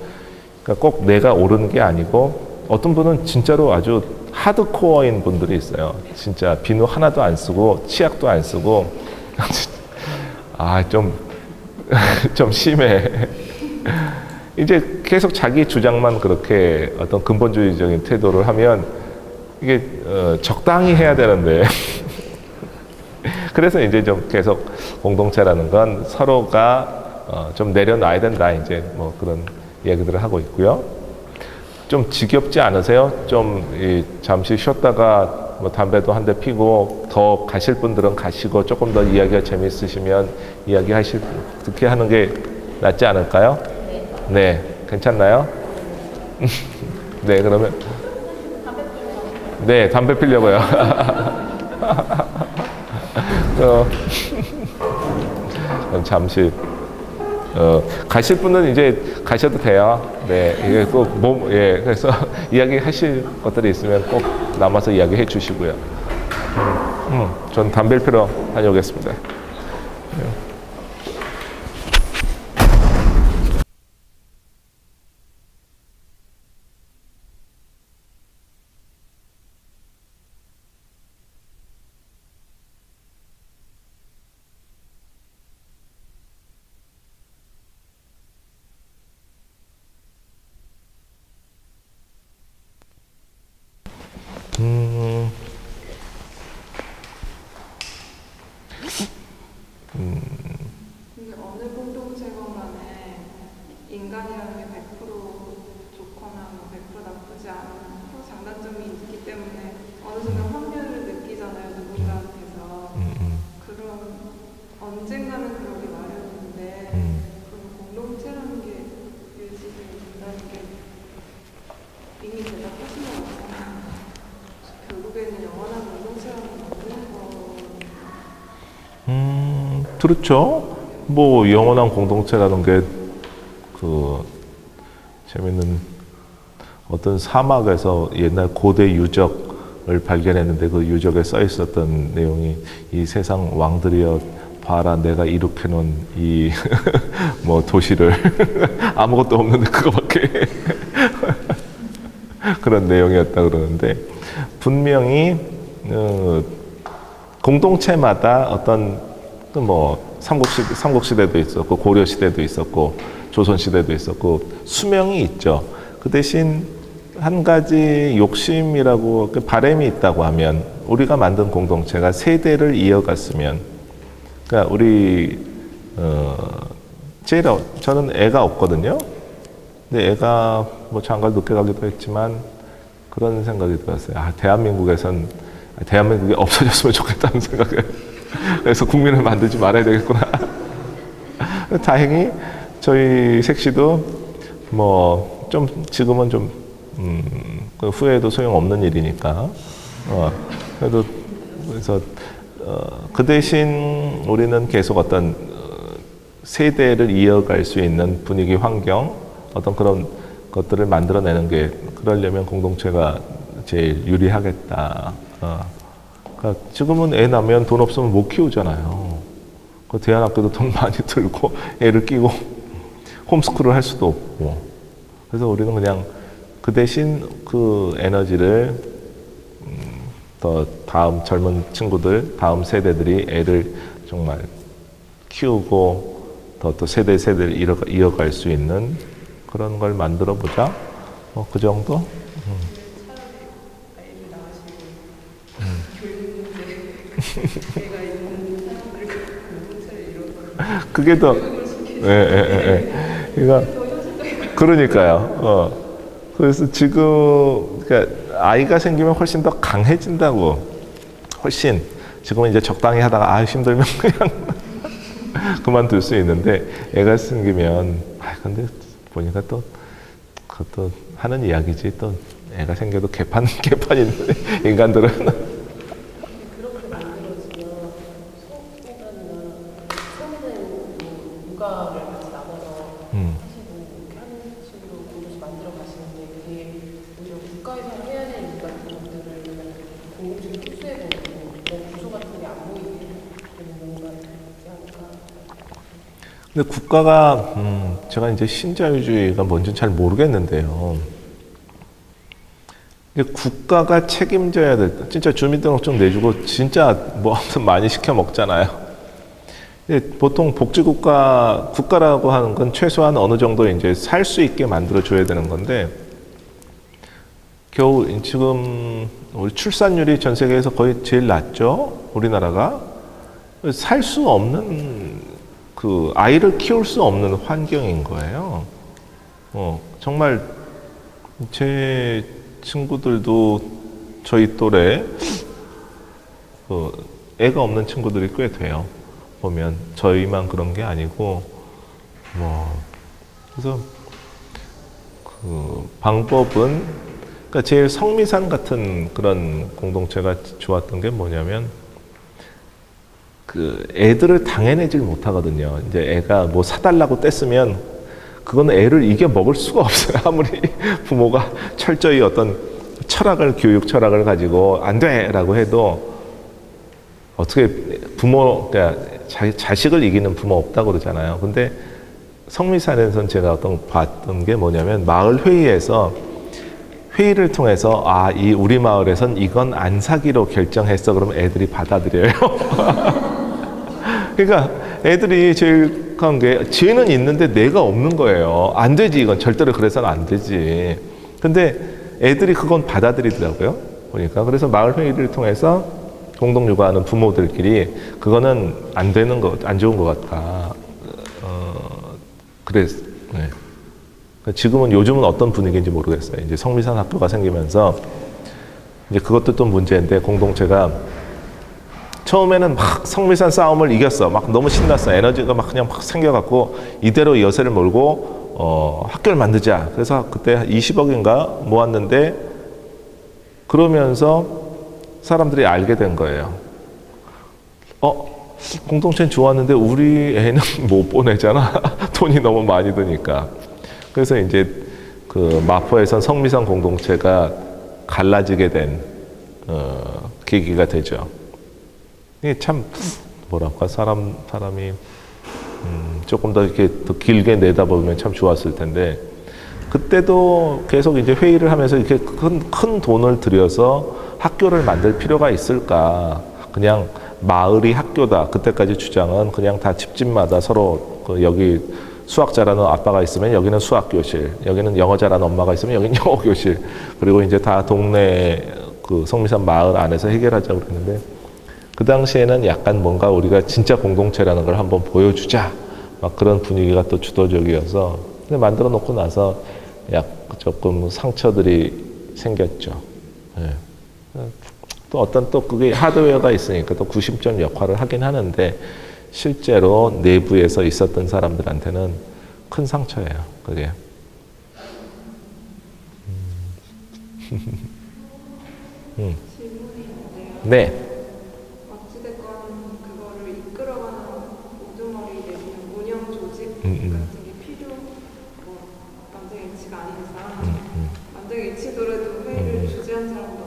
그러니까 꼭 내가 옳은 게 아니고 어떤 분은 진짜로 아주 하드코어인 분들이 있어요. 진짜 비누 하나도 안 쓰고 치약도 안 쓰고 좀 심해. 이제 계속 자기 주장만 그렇게 어떤 근본주의적인 태도를 하면 이게 적당히 해야 되는데 그래서 이제 좀 계속 공동체라는 건 서로가 좀 내려놔야 된다. 이제 그런 이야기들을 하고 있고요. 좀 지겹지 않으세요? 좀 잠시 쉬었다가 뭐 담배도 한 대 피고 더 가실 분들은 가시고 조금 더 이야기가 재밌으시면 듣게 하는 게 낫지 않을까요? 네, 괜찮나요? 네, 그러면 네, 담배 피려고요. 그럼 잠시 가실 분은 이제 가셔도 돼요. 네, 이게 꼭 그래서 이야기하실 것들이 있으면 꼭 남아서 이야기해 주시고요. 전 담배를 피러 다녀오겠습니다. 근데 어느 공동체건 간에 인간이라는 게 100% 좋거나 뭐 100% 나쁘지 않은 서로 장단점이 있기 때문에 어느 순간 확률을 느끼잖아요, 누군가한테서. 그럼 언젠가는 그러기 마련인데 그럼 공동체라는 게 유지된다는 게 이미 대답하신 것 같잖아요. 결국에는 영원한 공동체라는 건 없는 거. 그렇죠. 뭐 영원한 공동체라는 게 재밌는 어떤 사막에서 옛날 고대 유적을 발견했는데 그 유적에 써 있었던 내용이 이 세상 왕들이여 봐라 내가 이룩해 놓은 이 뭐 도시를 아무것도 없는데 그거밖에 그런 내용이었다 그러는데 분명히 공동체마다 어떤 뭐 삼국시대도 있었고 고려시대도 있었고 조선시대도 있었고 수명이 있죠. 그 대신 한 가지 욕심이라고 바람이 있다고 하면 우리가 만든 공동체가 세대를 이어갔으면 그러니까 저는 애가 없거든요. 근데 애가 뭐 장가를 늦게 가기도 했지만 그런 생각이 들었어요. 대한민국이 없어졌으면 좋겠다는 생각을. 그래서 국민을 만들지 말아야 되겠구나. 다행히 저희 색시도 뭐 좀 지금은 좀 후회해도 소용없는 일이니까. 그래도 그래서 그 대신 우리는 계속 어떤 세대를 이어갈 수 있는 분위기, 환경, 어떤 그런 것들을 만들어내는 게 그러려면 공동체가 제일 유리하겠다. 그러니까 지금은 애 낳으면 돈 없으면 못 키우잖아요. 그 대안학교도 돈 많이 들고 애를 끼고 홈스쿨을 할 수도 없고. 그래서 우리는 그냥 그 대신 그 에너지를 더 다음 젊은 친구들, 다음 세대들이 애를 정말 키우고 또 세대를 이어갈 수 있는 그런 걸 만들어 보자. 그 정도? 그게 더, 그러니까요. 그래서 지금, 그러니까 아이가 생기면 훨씬 더 강해진다고. 훨씬. 지금은 이제 적당히 하다가, 힘들면 그냥 그만둘 수 있는데, 애가 생기면, 근데 보니까 그것도 하는 이야기지. 또 애가 생겨도 개판인데, 인간들은. 그렇게 만들어지면 소모단이나 육아를 같이 나눠서 하시고 이렇게 하는 식으로 공동체 만들어 가시는데 그게 오히려 국가에서 해야 될 일 같은 것들을 공동체로 흡수해버리고 그런 구조 같은 게 안 보이게 되는 경우가 있지 않을까. 근데 국가가 제가 이제 신자유주의가 뭔지는 잘 모르겠는데요. 국가가 책임져야 될, 진짜 주민등록증 내주고 진짜 뭐 아무튼 많이 시켜 먹잖아요. 보통 국가라고 하는 건 최소한 어느 정도 이제 살 수 있게 만들어 줘야 되는 건데, 지금 우리 출산율이 전 세계에서 거의 제일 낮죠? 우리나라가. 살 수 없는, 아이를 키울 수 없는 환경인 거예요. 정말 제 친구들도 저희 또래 애가 없는 친구들이 꽤 돼요. 보면 저희만 그런 게 아니고 그래서 그 방법은 그러니까 제일 성미산 같은 그런 공동체가 좋았던 게 뭐냐면 그 애들을 당해내질 못하거든요. 이제 애가 뭐 사달라고 뗐으면 그거는 애를 이겨 먹을 수가 없어요. 아무리 부모가 철저히 어떤 교육 철학을 가지고 안 돼라고 해도 어떻게 그러니까 자식을 이기는 부모 없다고 그러잖아요. 근데 성미산에서는 제가 봤던 게 뭐냐면 마을 회의에서 회의를 통해서 이 우리 마을에선 이건 안 사기로 결정했어. 그러면 애들이 받아들여요. 그러니까 애들이 제일 큰 게 쟤는 있는데 내가 없는 거예요. 안 되지. 이건 절대로 그래서는 안 되지. 근데 애들이 그건 받아들이더라고요. 보니까. 그래서 마을 회의를 통해서 공동 육아하는 부모들끼리 그거는 안 되는 거, 안 좋은 것 같다. 네. 요즘은 어떤 분위기인지 모르겠어요. 이제 성미산 학교가 생기면서 이제 그것도 또 문제인데 공동체가 처음에는 막 성미산 싸움을 이겼어. 막 너무 신났어. 에너지가 막 그냥 막 생겨갖고 이대로 여세를 몰고 학교를 만들자. 그래서 그때 20억인가 모았는데 그러면서 사람들이 알게 된 거예요. 공동체는 좋았는데 우리 애는 못 보내잖아. 돈이 너무 많이 드니까. 그래서 이제 그 마포에선 성미산 공동체가 갈라지게 된 계기가 되죠. 이게 참 뭐랄까 사람이 조금 더 이렇게 더 길게 내다보면 참 좋았을 텐데 그때도 계속 이제 회의를 하면서 이렇게 큰 돈을 들여서 학교를 만들 필요가 있을까? 그냥 마을이 학교다. 그때까지 주장은 그냥 다 집집마다 서로 여기 수학 잘하는 아빠가 있으면 여기는 수학 교실, 여기는 영어 잘하는 엄마가 있으면 여기는 영어 교실. 그리고 이제 다 동네 그 성미산 마을 안에서 해결하자고 그랬는데 그 당시에는 약간 뭔가 우리가 진짜 공동체라는 걸 한번 보여주자. 막 그런 분위기가 또 주도적이어서 근데 만들어 놓고 나서 조금 상처들이 생겼죠. 네. 또 그게 하드웨어가 있으니까 또 구심점 역할을 하긴 하는데 실제로 내부에서 있었던 사람들한테는 큰 상처예요. 그게. 질문이 있는데요. 네. 어찌됐건 그거를 이끌어가는 우두머리 내지는 운영 조직 같은 게 남자의 일치가 아닌 이상 남자의 일치더라도 회의를 주재한 사람도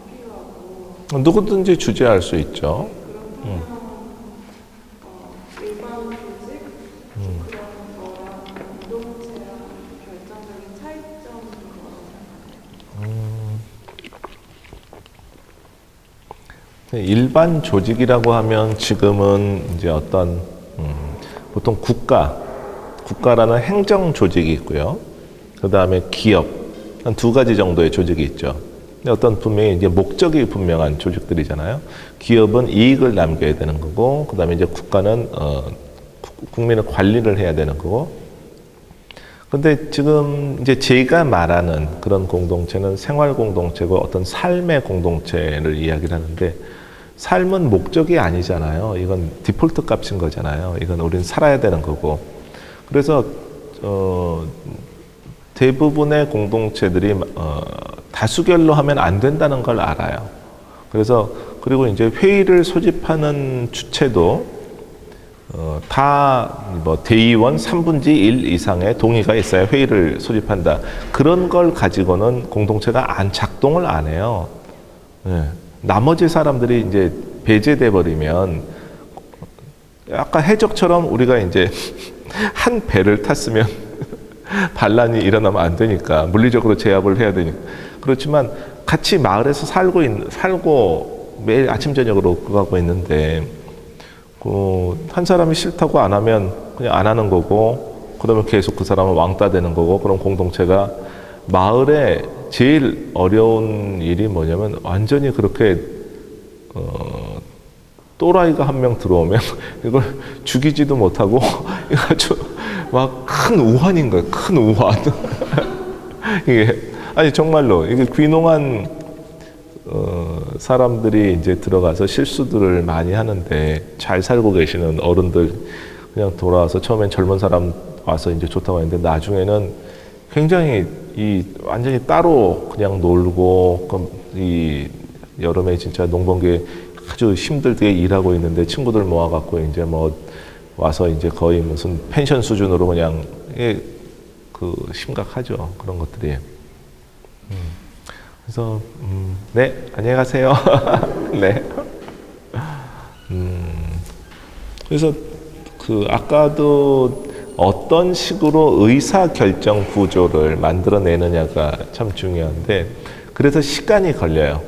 필요하고 누구든지 주재할 수 있죠. 그렇다면 일반 조직 그런 거랑 공동체랑 결정적인 차이점은 뭐라고 생각해요? 일반 조직이라고 하면 지금은 이제 어떤 보통 국가라는 행정 조직이 있고요. 그 다음에 기업 한 두 가지 정도의 조직이 있죠. 근데 어떤 분명히 이제 목적이 분명한 조직들이잖아요. 기업은 이익을 남겨야 되는 거고, 그 다음에 이제 국가는 국민을 관리를 해야 되는 거고. 근데 지금 이제 제가 말하는 그런 공동체는 생활 공동체고 어떤 삶의 공동체를 이야기를 하는데 삶은 목적이 아니잖아요. 이건 디폴트 값인 거잖아요. 이건 우리는 살아야 되는 거고. 그래서 대부분의 공동체들이 다수결로 하면 안 된다는 걸 알아요. 그리고 이제 회의를 소집하는 주체도 다 대의원 3분의 1 이상의 동의가 있어야 회의를 소집한다. 그런 걸 가지고는 공동체가 작동을 안 해요. 네. 나머지 사람들이 이제 배제돼 버리면 아까 해적처럼 우리가 이제 한 배를 탔으면 반란이 일어나면 안 되니까 물리적으로 제압을 해야 되니까 그렇지만 같이 마을에서 살고 매일 아침 저녁으로 그거하고 있는데 한 사람이 싫다고 안 하면 그냥 안 하는 거고 그러면 계속 그 사람은 왕따 되는 거고 그런 공동체가 마을에 제일 어려운 일이 뭐냐면 완전히 그렇게 또라이가 한 명 들어오면 이걸 죽이지도 못하고 이거 아주 막 큰 우환인 거예요. 큰 우환. 이게 아니 정말로 이게 귀농한 사람들이 이제 들어가서 실수들을 많이 하는데 잘 살고 계시는 어른들 그냥 돌아와서 처음엔 젊은 사람 와서 이제 좋다고 했는데 나중에는 굉장히 이 완전히 따로 그냥 놀고 이 여름에 진짜 농번기에 아주 힘들게 일하고 있는데 친구들 모아갖고 이제 뭐 와서 이제 거의 무슨 펜션 수준으로 그냥 그 심각하죠. 그런 것들이. 그래서 네 안녕히 가세요. 네. 그래서 그 아까도 어떤 식으로 의사 결정 구조를 만들어내느냐가 참 중요한데 그래서 시간이 걸려요.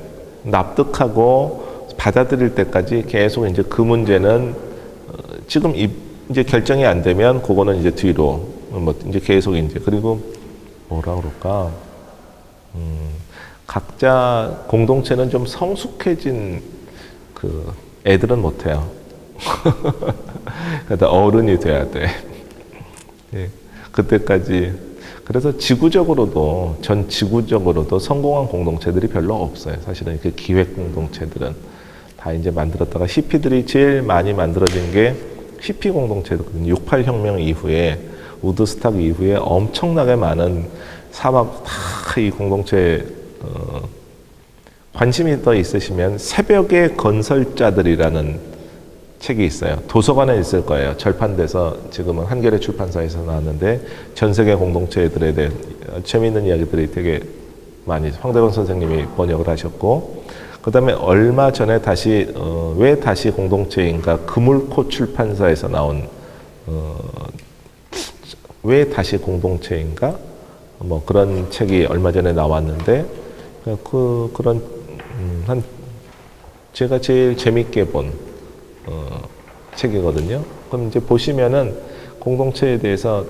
납득하고 받아들일 때까지 계속 이제 그 문제는 지금 이제 결정이 안 되면 그거는 이제 뒤로 뭐 이제 계속 이제 그리고 뭐라 그럴까 각자 공동체는 좀 성숙해진 그 애들은 못해요. 그러니까 어른이 돼야 돼. 예, 그때까지 그래서 지구적으로도 전 지구적으로도 성공한 공동체들이 별로 없어요. 사실은 그 기획 공동체들은 다 이제 만들었다가 히피들이 제일 많이 만들어진 게 히피 공동체거든요. 68 혁명 이후에 우드스탁 이후에 엄청나게 많은 사막 다 이 공동체 관심이 더 있으시면 새벽의 건설자들이라는 책이 있어요. 도서관에 있을 거예요. 절판돼서 지금은 한겨레 출판사에서 나왔는데 전 세계 공동체들에 대해 재미있는 이야기들이 되게 많이 황대건 선생님이 번역을 하셨고 그 다음에 얼마 전에 다시 왜 다시 공동체인가 그물코 출판사에서 나온 왜 다시 공동체인가 뭐 그런 책이 얼마 전에 나왔는데 그런 한 제가 제일 재밌게 본 책이거든요. 그럼 이제 보시면은 공동체에 대해서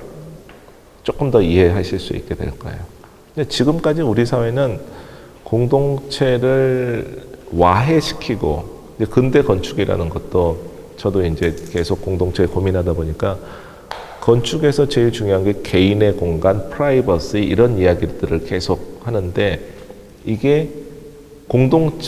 조금 더 이해하실 수 있게 될 거예요. 근데 지금까지 우리 사회는 공동체를 와해시키고 이제 근대 건축이라는 것도 저도 이제 계속 공동체 고민하다 보니까 건축에서 제일 중요한 게 개인의 공간, 프라이버시 이런 이야기들을 계속 하는데 이게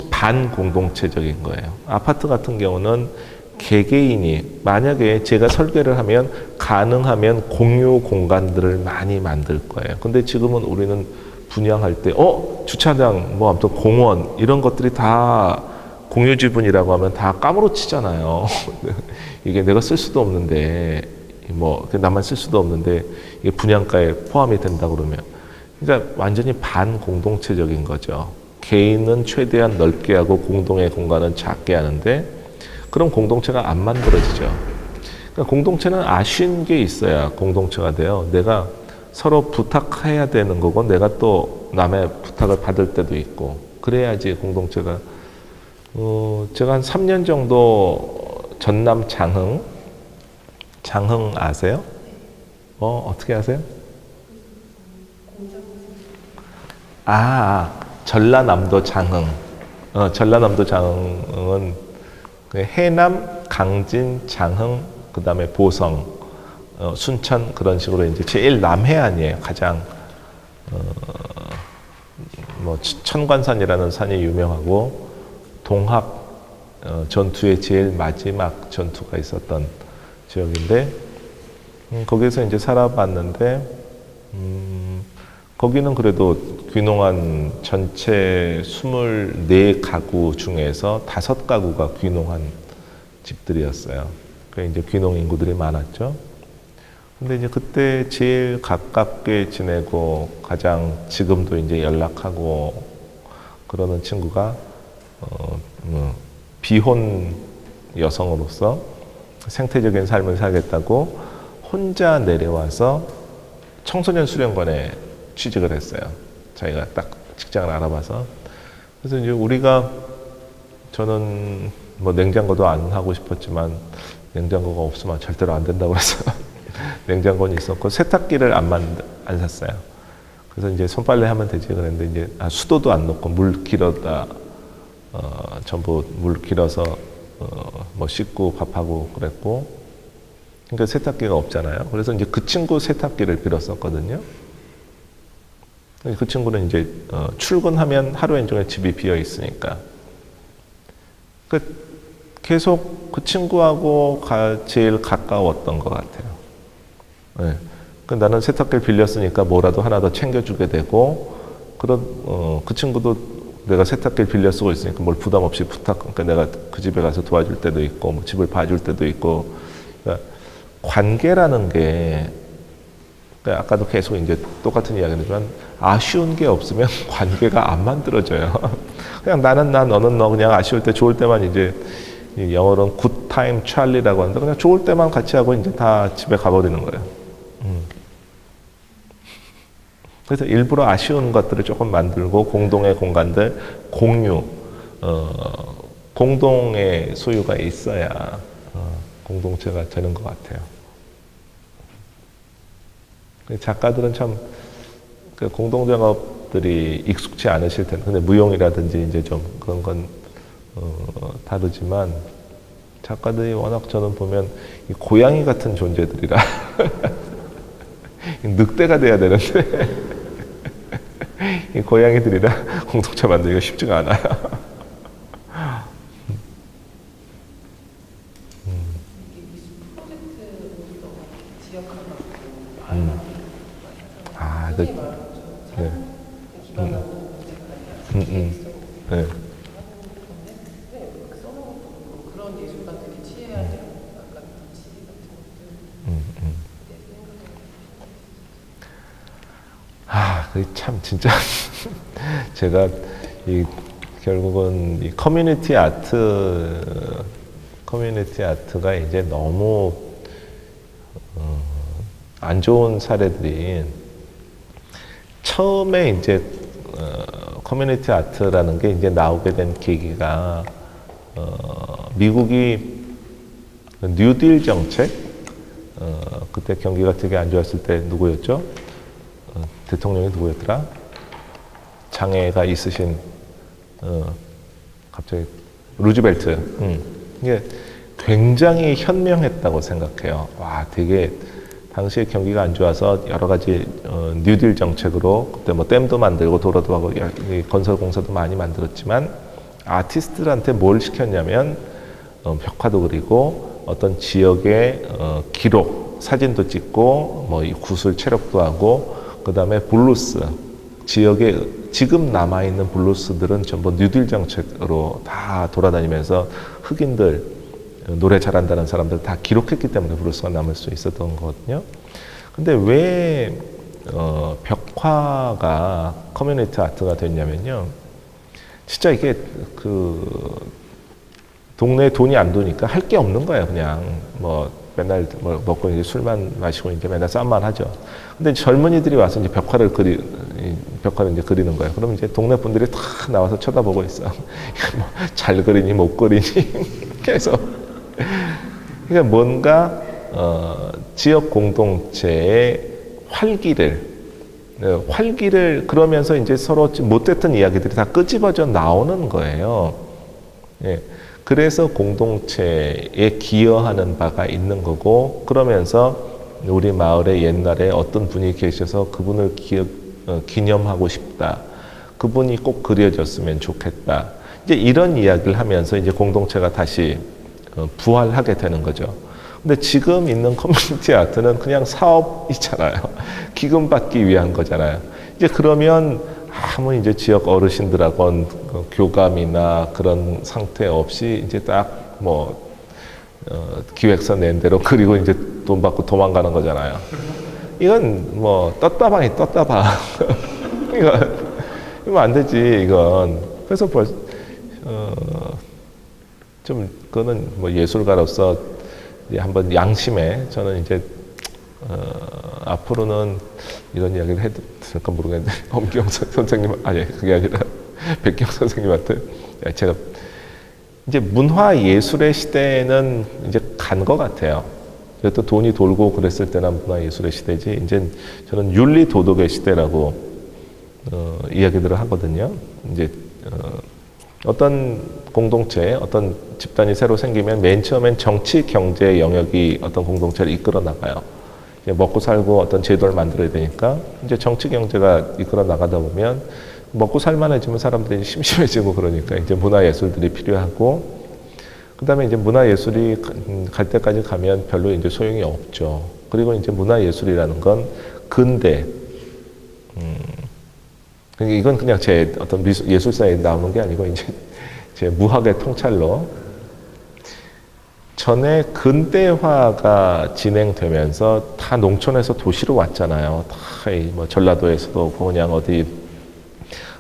반공동체적인 거예요. 아파트 같은 경우는 개개인이 만약에 제가 설계를 하면 가능하면 공유 공간들을 많이 만들 거예요. 근데 지금은 우리는 분양할 때 주차장 뭐 아무튼 공원 이런 것들이 다 공유 지분이라고 하면 다 까무러치잖아요. 이게 내가 쓸 수도 없는데 뭐 나만 쓸 수도 없는데 이게 분양가에 포함이 된다 그러면 그러니까 완전히 반공동체적인 거죠. 개인은 최대한 넓게 하고 공동의 공간은 작게 하는데 그럼 공동체가 안 만들어지죠. 그러니까 공동체는 아쉬운 게 있어야 공동체가 돼요. 내가 서로 부탁해야 되는 거고 내가 또 남의 부탁을 받을 때도 있고 그래야지 공동체가 제가 한 3년 정도 전남 장흥 아세요? 어떻게 아세요? 전라남도 장흥. 전라남도 장흥은 해남, 강진, 장흥, 그 다음에 보성, 순천 그런 식으로 이제 제일 남해안이에요. 가장 뭐 천관산이라는 산이 유명하고 동학 전투의 제일 마지막 전투가 있었던 지역인데 거기서 이제 살아봤는데 거기는 그래도 귀농한 전체 24가구 중에서 5가구가 귀농한 집들이었어요. 그 이제 귀농 인구들이 많았죠. 근데 이제 그때 제일 가깝게 지내고 가장 지금도 이제 연락하고 그러는 친구가 비혼 여성으로서 생태적인 삶을 살겠다고 혼자 내려와서 청소년 수련관에 취직을 했어요. 자기가 딱 직장을 알아봐서. 그래서 이제 저는 뭐 냉장고도 안 하고 싶었지만 냉장고가 없으면 절대로 안 된다고 그래서 냉장고는 있었고 세탁기를 안 샀어요. 그래서 이제 손빨래 하면 되지 그랬는데 이제 수도도 안 넣고 물 길어다 전부 물 길어서 뭐 씻고 밥하고 그랬고, 그러니까 세탁기가 없잖아요. 그래서 이제 그 친구 세탁기를 빌었었거든요. 그 친구는 이제 출근하면 하루 종일 집이 비어 있으니까. 그 계속 그 친구하고 제일 가까웠던 것 같아요. 네. 그 나는 세탁기를 빌렸으니까 뭐라도 하나 더 챙겨주게 되고, 그 친구도 내가 세탁기를 빌려 쓰고 있으니까 뭘 부담 없이 그러니까 내가 그 집에 가서 도와줄 때도 있고, 뭐 집을 봐줄 때도 있고, 그러니까 관계라는 게, 그러니까 아까도 계속 이제 똑같은 이야기지만 아쉬운 게 없으면 관계가 안 만들어져요. 그냥 나는 나, 너는 너, 그냥 아쉬울 때 좋을 때만 이제 영어로는 good time Charlie라고 하는데 그냥 좋을 때만 같이 하고 이제 다 집에 가버리는 거예요. 그래서 일부러 아쉬운 것들을 조금 만들고 공동의 공간들 공유, 공동의 소유가 있어야 공동체가 되는 것 같아요. 작가들은 참 그 공동작업들이 익숙치 않으실 텐데, 근데 무용이라든지 이제 좀 그런 건 다르지만 작가들이 워낙 저는 보면 이 고양이 같은 존재들이라 늑대가 돼야 되는데 이 고양이들이라 공동체 만들기가 쉽지가 않아요. 아, 그, 네. 네. 그런 예술가들이 취해야 될 약간 지혜 같은 것들. 그게 참 진짜 제가 결국은 이 커뮤니티 아트가 이제 너무 안 좋은 사례들이 처음에 이제 커뮤니티 아트라는 게 이제 나오게 된 계기가 미국이 뉴딜 정책 그때 경기가 되게 안 좋았을 때 누구였죠? 대통령이 누구였더라? 장애가 있으신 갑자기 루즈벨트. 이게 굉장히 현명했다고 생각해요. 와, 되게 당시에 경기가 안 좋아서 여러 가지 뉴딜 정책으로 그때 뭐 댐도 만들고 도로도 하고 건설 공사도 많이 만들었지만 아티스트들한테 뭘 시켰냐면 벽화도 그리고 어떤 지역의 기록 사진도 찍고 뭐 구술 체력도 하고 그다음에 블루스 지역에 지금 남아 있는 블루스들은 전부 뉴딜 정책으로 다 돌아다니면서 흑인들 노래 잘한다는 사람들 다 기록했기 때문에 블루스가 남을 수 있었던 거거든요. 근데 왜 벽화가 커뮤니티 아트가 됐냐면요. 진짜 이게 동네에 돈이 안 도니까 할 게 없는 거예요. 그냥 뭐 맨날 뭐 먹고 이제 술만 마시고 이제 맨날 싸움만 하죠. 근데 젊은이들이 와서 이제 벽화를 이제 그리는 거예요. 그럼 이제 동네 분들이 다 나와서 쳐다보고 있어. 뭐 잘 그리니 못 그리니 계속. 그러니까 뭔가 지역 공동체의 활기를 그러면서 이제 서로 못했던 이야기들이 다 끄집어져 나오는 거예요. 예. 그래서 공동체에 기여하는 바가 있는 거고 그러면서 우리 마을에 옛날에 어떤 분이 계셔서 그분을 기념하고 싶다. 그분이 꼭 그려졌으면 좋겠다. 이제 이런 이야기를 하면서 이제 공동체가 다시 부활하게 되는 거죠. 근데 지금 있는 커뮤니티 아트는 그냥 사업이잖아요. 기금 받기 위한 거잖아요. 이제 그러면 아무 이제 지역 어르신들하고는 교감이나 그런 상태 없이 이제 딱 뭐 기획서 낸 대로 그리고 이제 돈 받고 도망가는 거잖아요. 이건 뭐 떴다방이 이건 안 되지 이건. 그래서 좀 그거는 뭐 예술가로서 이제 한번 양심에 저는 이제 앞으로는 이런 이야기를 해도 될까 모르겠는데 엄기영 선생님 아니 그게 아니라 백경 선생님한테 제가 이제 문화 예술의 시대는 이제 간 것 같아요. 또 돈이 돌고 그랬을 때나 문화 예술의 시대지 이제 저는 윤리 도덕의 시대라고 이야기들을 하거든요. 이제 어떤 공동체, 어떤 집단이 새로 생기면 맨 처음엔 정치, 경제 영역이 어떤 공동체를 이끌어 나가요. 이제 먹고 살고 어떤 제도를 만들어야 되니까 이제 정치, 경제가 이끌어 나가다 보면 먹고 살만해지면 사람들이 심심해지고 그러니까 이제 문화예술들이 필요하고 그다음에 이제 문화예술이 갈 때까지 가면 별로 이제 소용이 없죠. 그리고 이제 문화예술이라는 건 근대, 그러니까 이건 그냥 제 어떤 예술사에 나오는 게 아니고 이제 제 무학의 통찰로 전에 근대화가 진행되면서 다 농촌에서 도시로 왔잖아요. 다 뭐 전라도에서도 오고 그냥 어디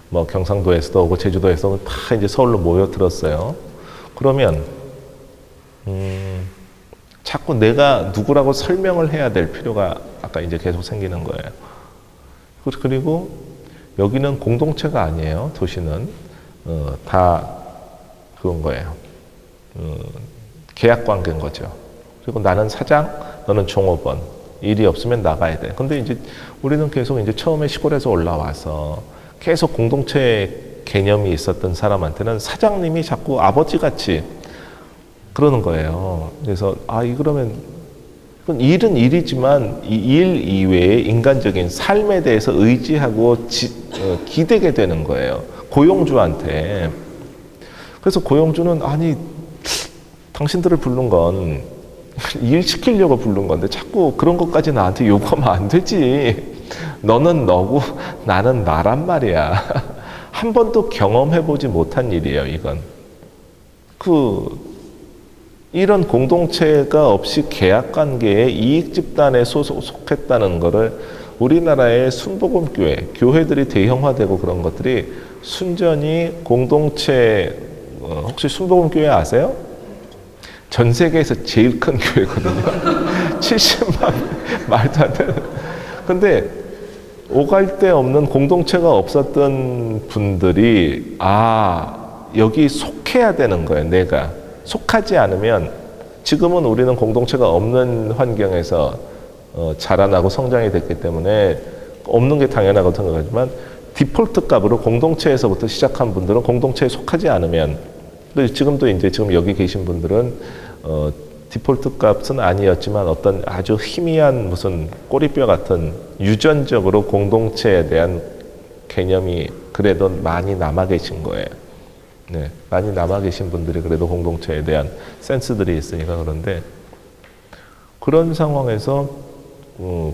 뭐 경상도에서도 오고 제주도에서도 다 이제 서울로 모여들었어요. 그러면 자꾸 내가 누구라고 설명을 해야 될 필요가 아까 이제 계속 생기는 거예요. 그리고 여기는 공동체가 아니에요. 도시는 다 그런 거예요. 계약 관계인 거죠. 그리고 나는 사장, 너는 종업원. 일이 없으면 나가야 돼. 근데 이제 우리는 계속 이제 처음에 시골에서 올라와서 계속 공동체 개념이 있었던 사람한테는 사장님이 자꾸 아버지 같이 그러는 거예요. 그래서 그러면 일은 일이지만 이 일 이외에 인간적인 삶에 대해서 의지하고 기대게 되는 거예요. 고용주한테. 그래서 고용주는 당신들을 부른 건 일 시키려고 부른 건데 자꾸 그런 것까지 나한테 요구하면 안 되지. 너는 너고 나는 나란 말이야. 한 번도 경험해보지 못한 일이에요, 이건. 이런 공동체가 없이 계약관계에 이익집단에 속했다는 거를 우리나라의 순복음교회, 교회들이 대형화되고 그런 것들이 순전히 공동체, 혹시 순복음교회 아세요? 전 세계에서 제일 큰 교회거든요. 70만 말도 안 되는. 근데 오갈 데 없는 공동체가 없었던 분들이 여기 속해야 되는 거예요. 내가 속하지 않으면 지금은 우리는 공동체가 없는 환경에서 자라나고 성장이 됐기 때문에 없는 게 당연하다고 생각하지만 디폴트 값으로 공동체에서부터 시작한 분들은 공동체에 속하지 않으면 지금도 이제 지금 여기 계신 분들은 디폴트 값은 아니었지만 어떤 아주 희미한 무슨 꼬리뼈 같은 유전적으로 공동체에 대한 개념이 그래도 많이 남아 계신 거예요. 네, 많이 남아 계신 분들이 그래도 공동체에 대한 센스들이 있으니까 그런데 그런 상황에서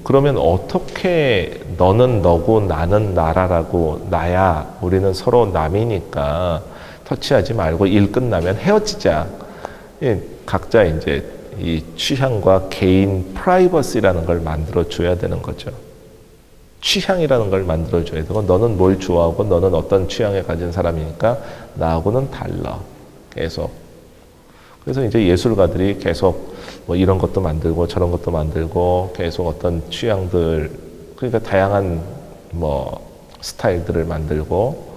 그러면 어떻게 너는 너고 나는 나라라고 나야 우리는 서로 남이니까 터치하지 말고 일 끝나면 헤어지자. 각자 이제 이 취향과 개인 프라이버시라는 걸 만들어 줘야 되는 거죠. 취향이라는 걸 만들어 줘야 되고 너는 뭘 좋아하고 너는 어떤 취향을 가진 사람이니까 나하고는 달라. 계속. 그래서 이제 예술가들이 계속 뭐 이런 것도 만들고 저런 것도 만들고 계속 어떤 취향들 그러니까 다양한 뭐 스타일들을 만들고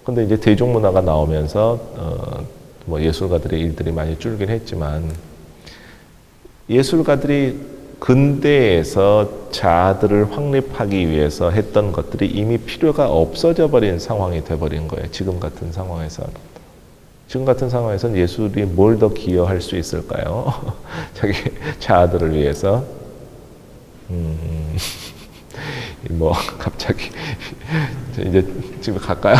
근데 이제 대중문화가 나오면서 뭐 예술가들의 일들이 많이 줄긴 했지만 예술가들이 근대에서 자아들을 확립하기 위해서 했던 것들이 이미 필요가 없어져 버린 상황이 돼버린 거예요. 지금 같은 상황에서는. 지금 같은 상황에서는 예술이 뭘 더 기여할 수 있을까요? 자기 자아들을 위해서. 뭐 갑자기 이제 집에 갈까요?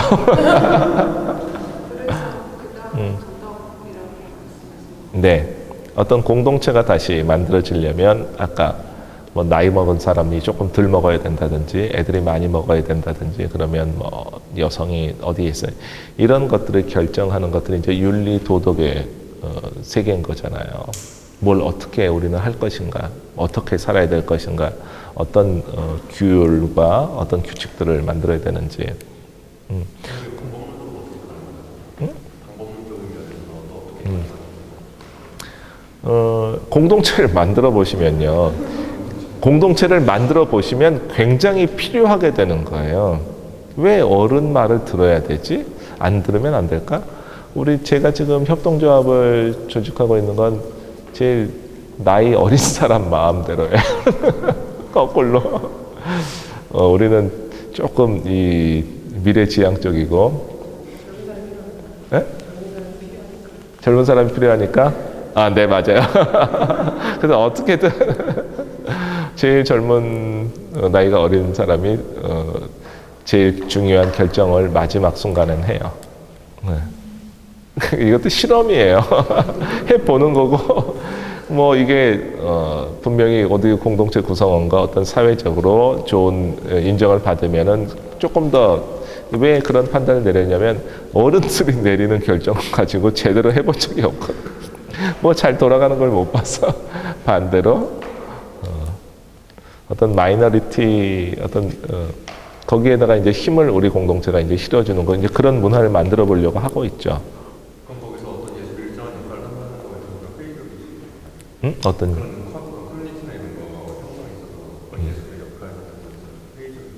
네, 어떤 공동체가 다시 만들어지려면 아까 뭐 나이 먹은 사람이 조금 덜 먹어야 된다든지 애들이 많이 먹어야 된다든지 그러면 뭐 여성이 어디에 있어요? 이런 것들을 결정하는 것들이 이제 윤리 도덕의 세계인 거잖아요. 뭘 어떻게 우리는 할 것인가, 어떻게 살아야 될 것인가, 어떤 규율과 어떤 규칙들을 만들어야 되는지. 공동체를 만들어 보시면요. 공동체를 만들어 보시면 굉장히 필요하게 되는 거예요. 왜 어른 말을 들어야 되지? 안 들으면 안 될까? 제가 지금 협동조합을 조직하고 있는 건 제일 나이 어린 사람 마음대로예요. 거꾸로. 우리는 조금 이 미래지향적이고, 네? 젊은 사람이 필요하니까 아, 네, 맞아요. 그래서 어떻게든 제일 젊은 나이가 어린 사람이 제일 중요한 결정을 마지막 순간엔 해요. 네. 이것도 실험이에요. 해보는 거고 뭐 이게 분명히 어디 공동체 구성원과 어떤 사회적으로 좋은 인정을 받으면은 조금 더 왜 그런 판단을 내렸냐면 어른들이 내리는 결정을 가지고 제대로 해본 적이 없거든. 뭐 잘 돌아가는 걸 못 봐서 반대로 어떤 마이너리티 어떤 거기에다가 이제 힘을 우리 공동체가 이제 실어주는 거 이제 그런 문화를 만들어 보려고 하고 있죠. 그럼 거기서 어떤 예술 일정한 역할을 한다는 거에 좀 회의적이지? 응? 어떤? 그런 커뮤니티나 이런 거 형성이 있어서 예술의 역할에 대해서 회의적이지?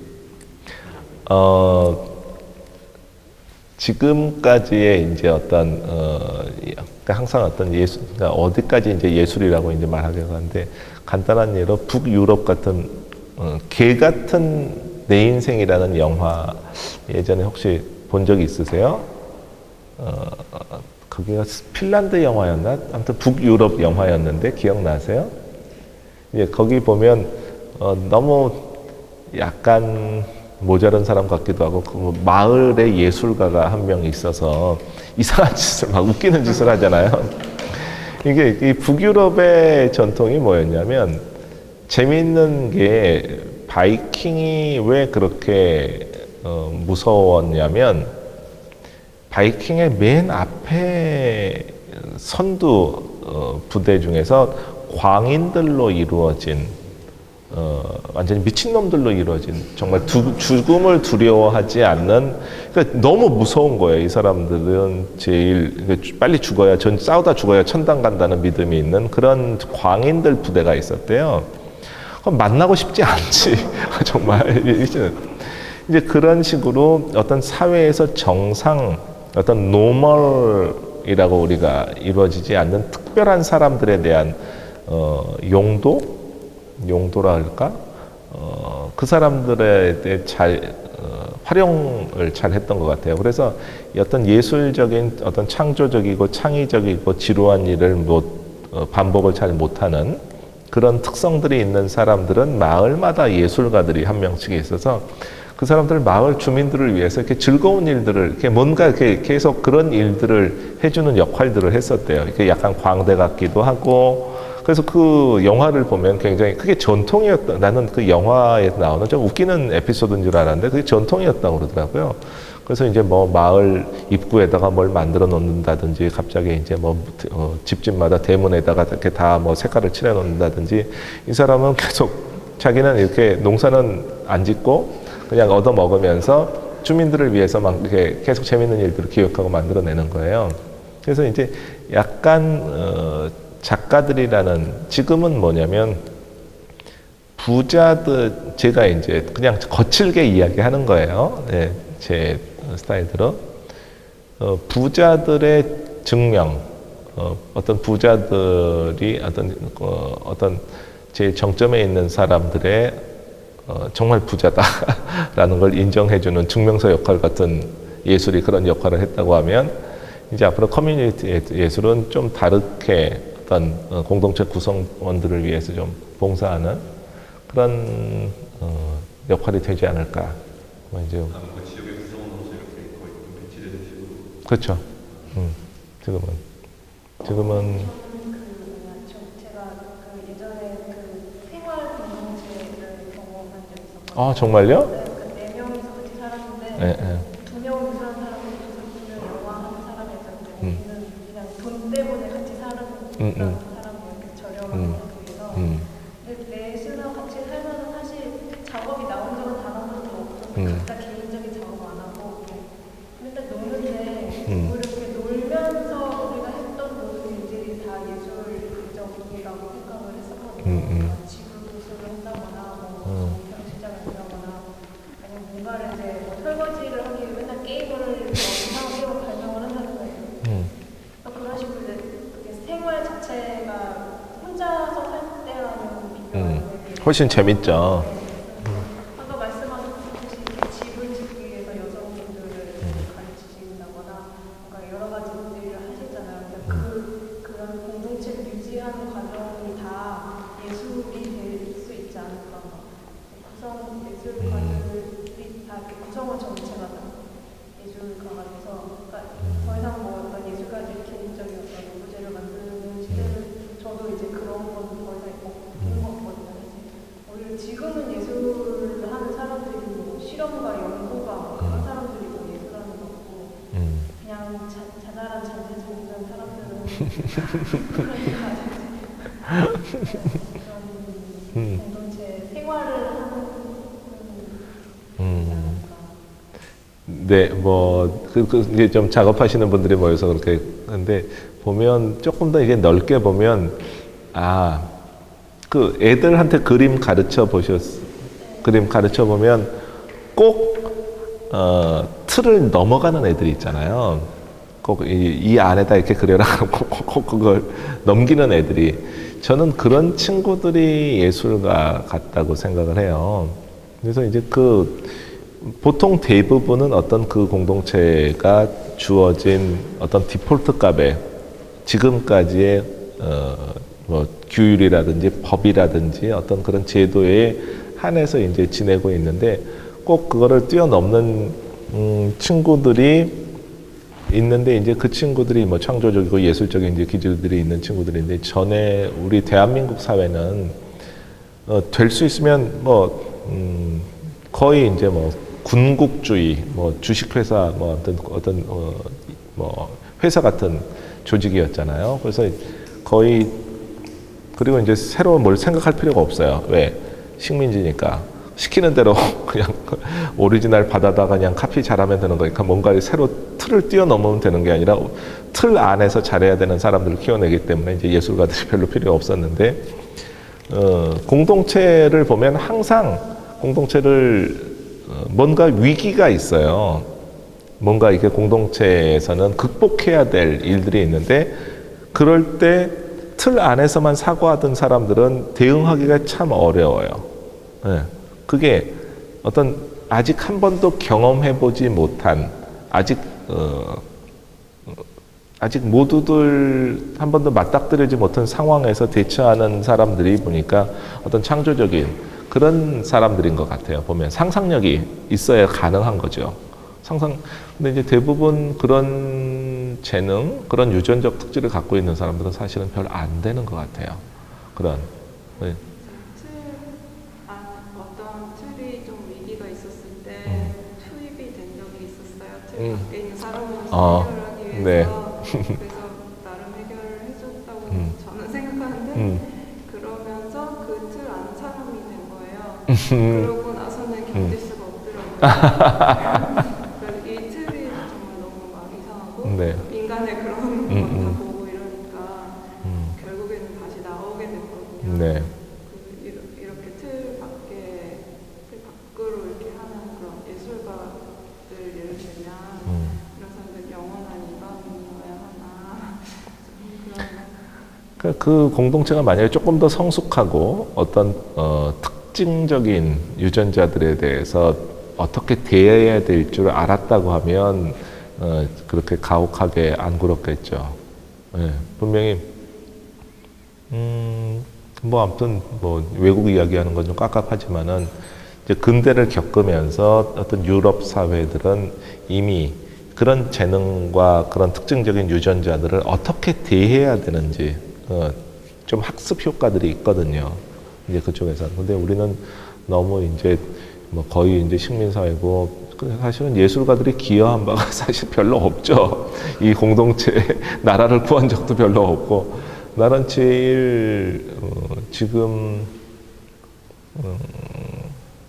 지금까지의 이제 어떤 그러니까 항상 어떤 예술 그러니까 어디까지 이제 예술이라고 이제 말하기도 하는데 간단한 예로 북유럽 같은 개 같은 내 인생이라는 영화 예전에 혹시 본 적이 있으세요? 거기가 핀란드 영화였나? 아무튼 북유럽 영화였는데 기억나세요? 예, 거기 보면 너무 약간 모자란 사람 같기도 하고 그 마을에 예술가가 한 명 있어서 이상한 짓을 막 웃기는 짓을 하잖아요. 이게 이 북유럽의 전통이 뭐였냐면 재미있는 게 바이킹이 왜 그렇게 무서웠냐면 바이킹의 맨 앞에 선두 부대 중에서 광인들로 이루어진 완전히 미친놈들로 이루어진 정말 죽음을 두려워하지 않는 그러니까 너무 무서운 거예요. 이 사람들은 제일 빨리 죽어야 싸우다 죽어야 천당 간다는 믿음이 있는 그런 광인들 부대가 있었대요. 그럼 만나고 싶지 않지. 정말 이제 그런 식으로 어떤 사회에서 정상 어떤 노멀이라고 우리가 이루어지지 않는 특별한 사람들에 대한 용도라 할까? 그 사람들에 대해 잘 활용을 잘 했던 것 같아요. 그래서 어떤 예술적인 어떤 창조적이고 창의적이고 지루한 일을 반복을 잘 못하는 그런 특성들이 있는 사람들은 마을마다 예술가들이 한 명씩 있어서 그 사람들 마을 주민들을 위해서 이렇게 즐거운 일들을 이렇게 뭔가 이렇게 계속 그런 일들을 해주는 역할들을 했었대요. 이렇게 약간 광대 같기도 하고 그래서 그 영화를 보면 굉장히 그게 전통이었다. 나는 그 영화에 나오는 좀 웃기는 에피소드인 줄 알았는데 그게 전통이었다고 그러더라고요. 그래서 이제 뭐 마을 입구에다가 뭘 만들어 놓는다든지 갑자기 이제 뭐 집집마다 대문에다가 이렇게 다 뭐 색깔을 칠해 놓는다든지 이 사람은 계속 자기는 이렇게 농사는 안 짓고 그냥 얻어 먹으면서 주민들을 위해서 막 이렇게 계속 재밌는 일들을 기획하고 만들어내는 거예요. 그래서 이제 약간 작가들이라는 지금은 뭐냐면 부자들 제가 이제 그냥 거칠게 이야기하는 거예요. 네, 제 스타일대로 부자들의 증명, 어떤 부자들이 어떤 제일 정점에 있는 사람들의 정말 부자다라는 걸 인정해주는 증명서 역할 같은 예술이 그런 역할을 했다고 하면 이제 앞으로 커뮤니티 예술은 좀 다르게 어떤 공동체 구성원들을 위해서 좀 봉사하는 그런 역할이 되지 않을까. 이제 그 지역의 구성원으로서 이렇게 거의 배치되는 식으로. 그렇죠. 지금은 제가 그 예전에 그 생활 공동체를 경험한 적이 있었거든요. 아 정말요? 네, 4명이서 같이 살았는데 네, 네. 2명이 사는 사람이 있었고 영화 하는 사람이었는데 우리는 그냥 돈 때문에 같이 사는 사람이었는데 저렴한 그래서 근데 넷이서 같이 살면서 사실 작업이 나 혼자만 단 한 번도 없고 각자 개인적인 작업 안 하고 맨날 노는데 뭐 이렇게 놀면서 우리가 했던 모든 일들이 다 예술적이라고 생각을 했었거든요. 지구도서를 한다거나 뭐 경시장을 한다거나 아니면 뭔가를 이제 뭐 설거지를 하기 위해 맨날 게임을 이상한 게임을 발명을 한다는 거예요. 그런 식으로 이제 그게 생활 자체가 혼자서 살 때랑은 비교하는 훨씬 재밌죠. 아까 말씀하셨듯이 이렇게 집을 짓기 위해서 여성분들을 가르치신다거나 뭔가 여러 가지 일을 하셨잖아요. 근데 공동체 생활을 하는 네, 뭐, 이제 좀 작업하시는 분들이 모여서 그렇게 하는데, 보면, 조금 더 이게 넓게 보면, 그 애들한테 그림 가르쳐 그림 가르쳐 보면 꼭, 틀을 넘어가는 애들이 있잖아요. 꼭 이 안에다 이렇게 그려라. 꼭 그걸 넘기는 애들이. 저는 그런 친구들이 예술가 같다고 생각을 해요. 그래서 이제 보통 대부분은 어떤 그 공동체가 주어진 어떤 디폴트 값에 지금까지의 뭐 규율이라든지 법이라든지 어떤 그런 제도에 한해서 이제 지내고 있는데 꼭 그거를 뛰어넘는 친구들이 있는데 이제 그 친구들이 뭐 창조적이고 예술적인 이제 기질들이 있는 친구들인데 전에 우리 대한민국 사회는 될 수 있으면 뭐 거의 이제 뭐 군국주의, 뭐 주식회사, 뭐 어떤 뭐 회사 같은 조직이었잖아요. 그래서 거의 그리고 이제 새로 뭘 생각할 필요가 없어요. 왜? 식민지니까 시키는 대로 그냥 오리지널 받아다가 그냥 카피 잘하면 되는 거니까 뭔가 새로 틀을 뛰어넘으면 되는 게 아니라 틀 안에서 잘해야 되는 사람들을 키워내기 때문에 이제 예술가들이 별로 필요 없었는데 공동체를 보면 항상 공동체를 뭔가 위기가 있어요. 뭔가 이게 공동체에서는 극복해야 될 일들이 있는데 그럴 때 틀 안에서만 사고하던 사람들은 대응하기가 참 어려워요. 네. 그게 어떤 아직 한 번도 경험해보지 못한 아직 모두들 한 번도 맞닥뜨리지 못한 상황에서 대처하는 사람들이 보니까 어떤 창조적인 그런 사람들인 것 같아요. 보면 상상력이 있어야 가능한 거죠. 근데 이제 대부분 그런 재능, 그런 유전적 특질을 갖고 있는 사람들은 사실은 별 안 되는 것 같아요. 네. 어떤 틀이 좀 위기가 있었을 때 투입이 된 적이 있었어요. 틀 밖에 있는 사람으로서 해결하기 네. 위해서. 그래서 나름 해결을 해줬다고 저는 생각하는데 그러면서 그 틀 안 사람이 된 거예요. 그러고 나서는 견딜 수가 없더라고요. 그래서 이 틀이 정말 너무 막 이상하고 네. 인간의 그런 것만 보고 이러니까 결국에는 다시 나오게 됐거든요. 네. 이렇게 틀 밖으로 이렇게 하는 그런 예술가들 예를 들면 이런 사람들 영원한 인간이어야 하나 그런 그 공동체가 만약에 조금 더 성숙하고 어떤 특징적인 유전자들에 대해서 어떻게 대해야 될 줄 알았다고 하면 그렇게 가혹하게 안 굴었겠죠. 네, 분명히 뭐 아무튼 뭐 외국 이야기하는 건 좀 깝깝하지만은 이제 근대를 겪으면서 어떤 유럽 사회들은 이미 그런 재능과 그런 특징적인 유전자들을 어떻게 대해야 되는지 좀 학습 효과들이 있거든요. 이제 그쪽에서. 근데 우리는 너무 이제 뭐 거의 이제 식민 사회고 사실은 예술가들이 기여한 바가 사실 별로 없죠. 이 공동체 나라를 구한 적도 별로 없고 나는 제일 지금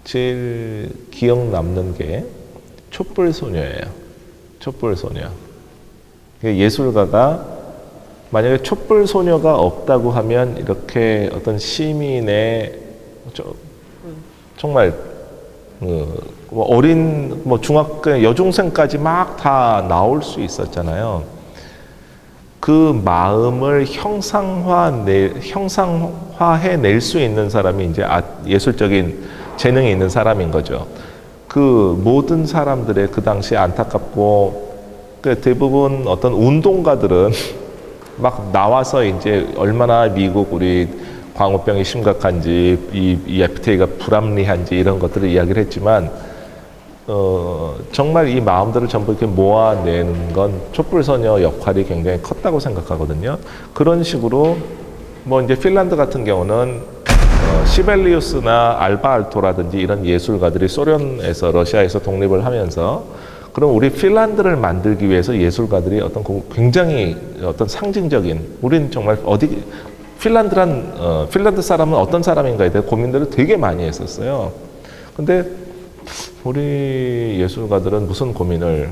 제일 기억 남는 게 촛불소녀예요. 촛불소녀. 예술가가 만약에 촛불소녀가 없다고 하면 이렇게 어떤 시민의 정말 뭐 어린 뭐 중학교 여중생까지 막 다 나올 수 있었잖아요. 그 마음을 형상화해 낼 수 있는 사람이 이제 예술적인 재능이 있는 사람인 거죠. 그 모든 사람들의 그 당시 안타깝고 대부분 어떤 운동가들은 막 나와서 이제 얼마나 미국 우리 광우병이 심각한지 이 FTA가 불합리한지 이런 것들을 이야기를 했지만 정말 이 마음들을 전부 이렇게 모아내는 건 촛불소녀 역할이 굉장히 컸다고 생각하거든요. 그런 식으로 뭐 이제 핀란드 같은 경우는 시벨리우스나 알바 알토라든지 이런 예술가들이 소련에서 러시아에서 독립을 하면서 그럼 우리 핀란드를 만들기 위해서 예술가들이 어떤 굉장히 어떤 상징적인, 우리는 정말 어디 핀란드 사람은 어떤 사람인가에 대해 고민들을 되게 많이 했었어요. 근데 우리 예술가들은 무슨 고민을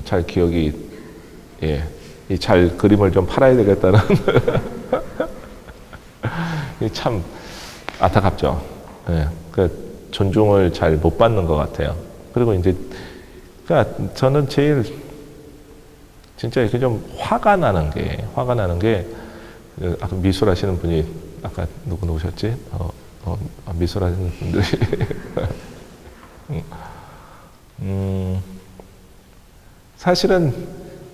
잘 기억이, 예, 이 잘 그림을 좀 팔아야 되겠다는 참 안타깝죠. 예, 그 존중을 잘 못 받는 것 같아요. 그리고 이제 그러니까 저는 제일 진짜 이렇게 좀 화가 나는 게 아까 미술하시는 분이 아까 누구셨지? 미술하시는 분들이 사실은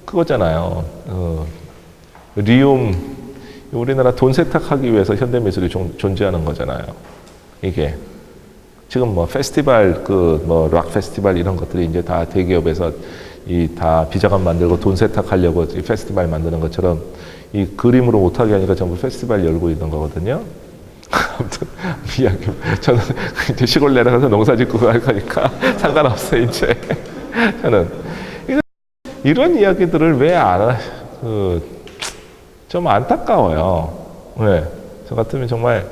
그거잖아요. 리움, 우리나라 돈 세탁하기 위해서 현대미술이 존재하는 거잖아요. 이게 지금 뭐 페스티벌, 락 페스티벌 이런 것들이 이제 다 대기업에서 다 비자금 만들고 돈 세탁하려고 이 페스티벌 만드는 것처럼 이 그림으로 못하게 하니까 전부 페스티벌 열고 있는 거거든요. 아무튼 이야기, 저는 이제 시골 내려가서 농사 짓고 갈 거니까 상관없어요. 이제 저는 이런 이야기들을 왜 좀 안타까워요. 네, 저 같으면 정말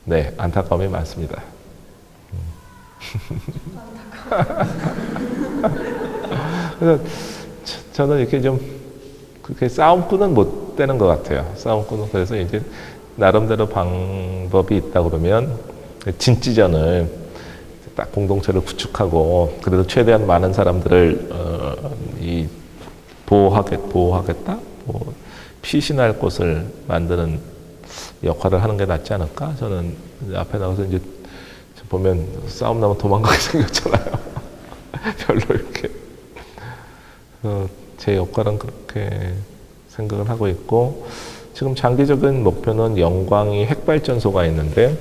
네, 안타까움이 많습니다. 그래서 저는 이렇게 좀 그렇게 싸움꾼은 못 되는 것 같아요. 싸움꾼은. 그래서 이제 나름대로 방법이 있다 그러면 진지전을 딱 공동체를 구축하고 그래도 최대한 많은 사람들을 보호하겠다, 피신할 곳을 만드는 역할을 하는 게 낫지 않을까? 저는 앞에 나가서 이제 보면 싸움 나면 도망가게 생겼잖아요. 별로 이렇게. 제 역할은 그렇게 생각을 하고 있고, 지금 장기적인 목표는 영광이 핵발전소가 있는데,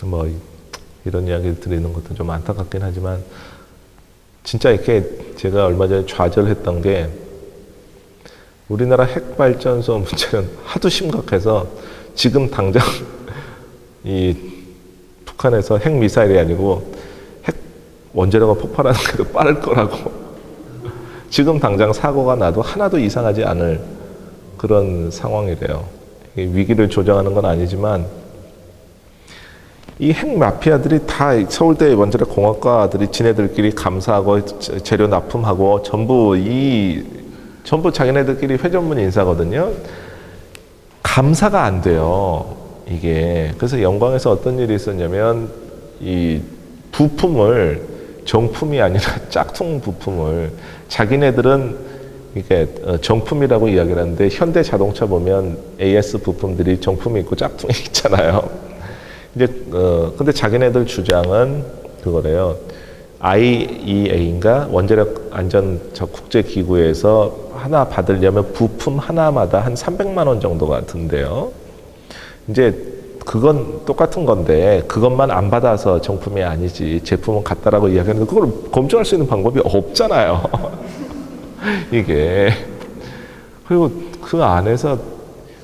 뭐 이런 이야기를 드리는 것도 좀 안타깝긴 하지만, 진짜 이렇게 제가 얼마 전에 좌절했던 게, 우리나라 핵발전소 문제는 하도 심각해서 지금 당장 이 북한에서 핵미사일이 아니고 핵 원자로가 폭발하는 게 더 빠를 거라고 지금 당장 사고가 나도 하나도 이상하지 않을 그런 상황이래요. 위기를 조정하는 건 아니지만 이 핵 마피아들이 다 서울대 원자력 공학과들이 지네들끼리 감사하고 재료 납품하고 전부 자기네들끼리 회전문 인사거든요. 감사가 안 돼요. 이게. 그래서 영광에서 어떤 일이 있었냐면 이 부품을 정품이 아니라 짝퉁 부품을 자기네들은 이게 정품이라고 이야기를 하는데 현대 자동차 보면 AS 부품들이 정품이 있고 짝퉁이 있잖아요. 이제 근데 자기네들 주장은 그거래요. IEA인가 원자력 안전 국제 기구에서 하나 받으려면 부품 하나마다 한 300만 원 정도가 든대요. 이제 그건 똑같은 건데 그것만 안 받아서 정품이 아니지 제품은 같다라고 이야기하는데 그걸 검증할 수 있는 방법이 없잖아요. 이게. 그리고 그 안에서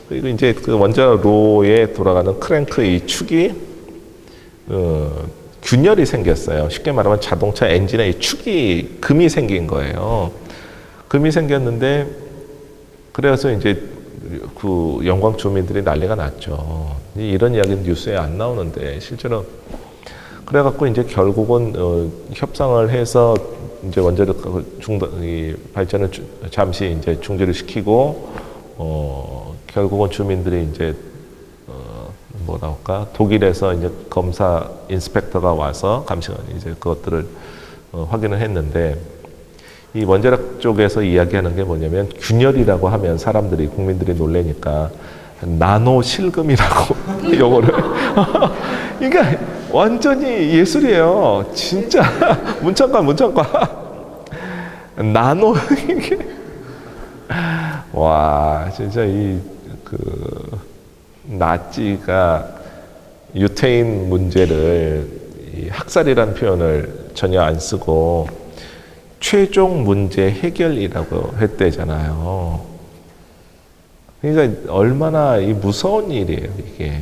그리고 이제 그 원자로에 돌아가는 크랭크 이 축이 균열이 생겼어요. 쉽게 말하면 자동차 엔진에 이 축이 금이 생긴 거예요. 금이 생겼는데 그래서 이제 그 영광 주민들이 난리가 났죠. 이런 이야기는 뉴스에 안 나오는데 실제로 그래갖고 이제 결국은 협상을 해서 이제 원자력 이 발전을 잠시 이제 중지를 시키고 결국은 주민들이 이제 뭐라 할까 독일에서 이제 검사 인스펙터가 와서 감시관 이제 그것들을 확인을 했는데 이 원자력 쪽에서 이야기하는 게 뭐냐면 균열이라고 하면 사람들이 국민들이 놀래니까 나노 실금이라고 용어를 그러니까 완전히 예술이에요. 진짜 문천과 나노 이게 와 진짜 그 나치가 유태인 문제를 이 학살이라는 표현을 전혀 안 쓰고 최종 문제 해결이라고 했대잖아요. 그러니까 얼마나 이 무서운 일이에요, 이게.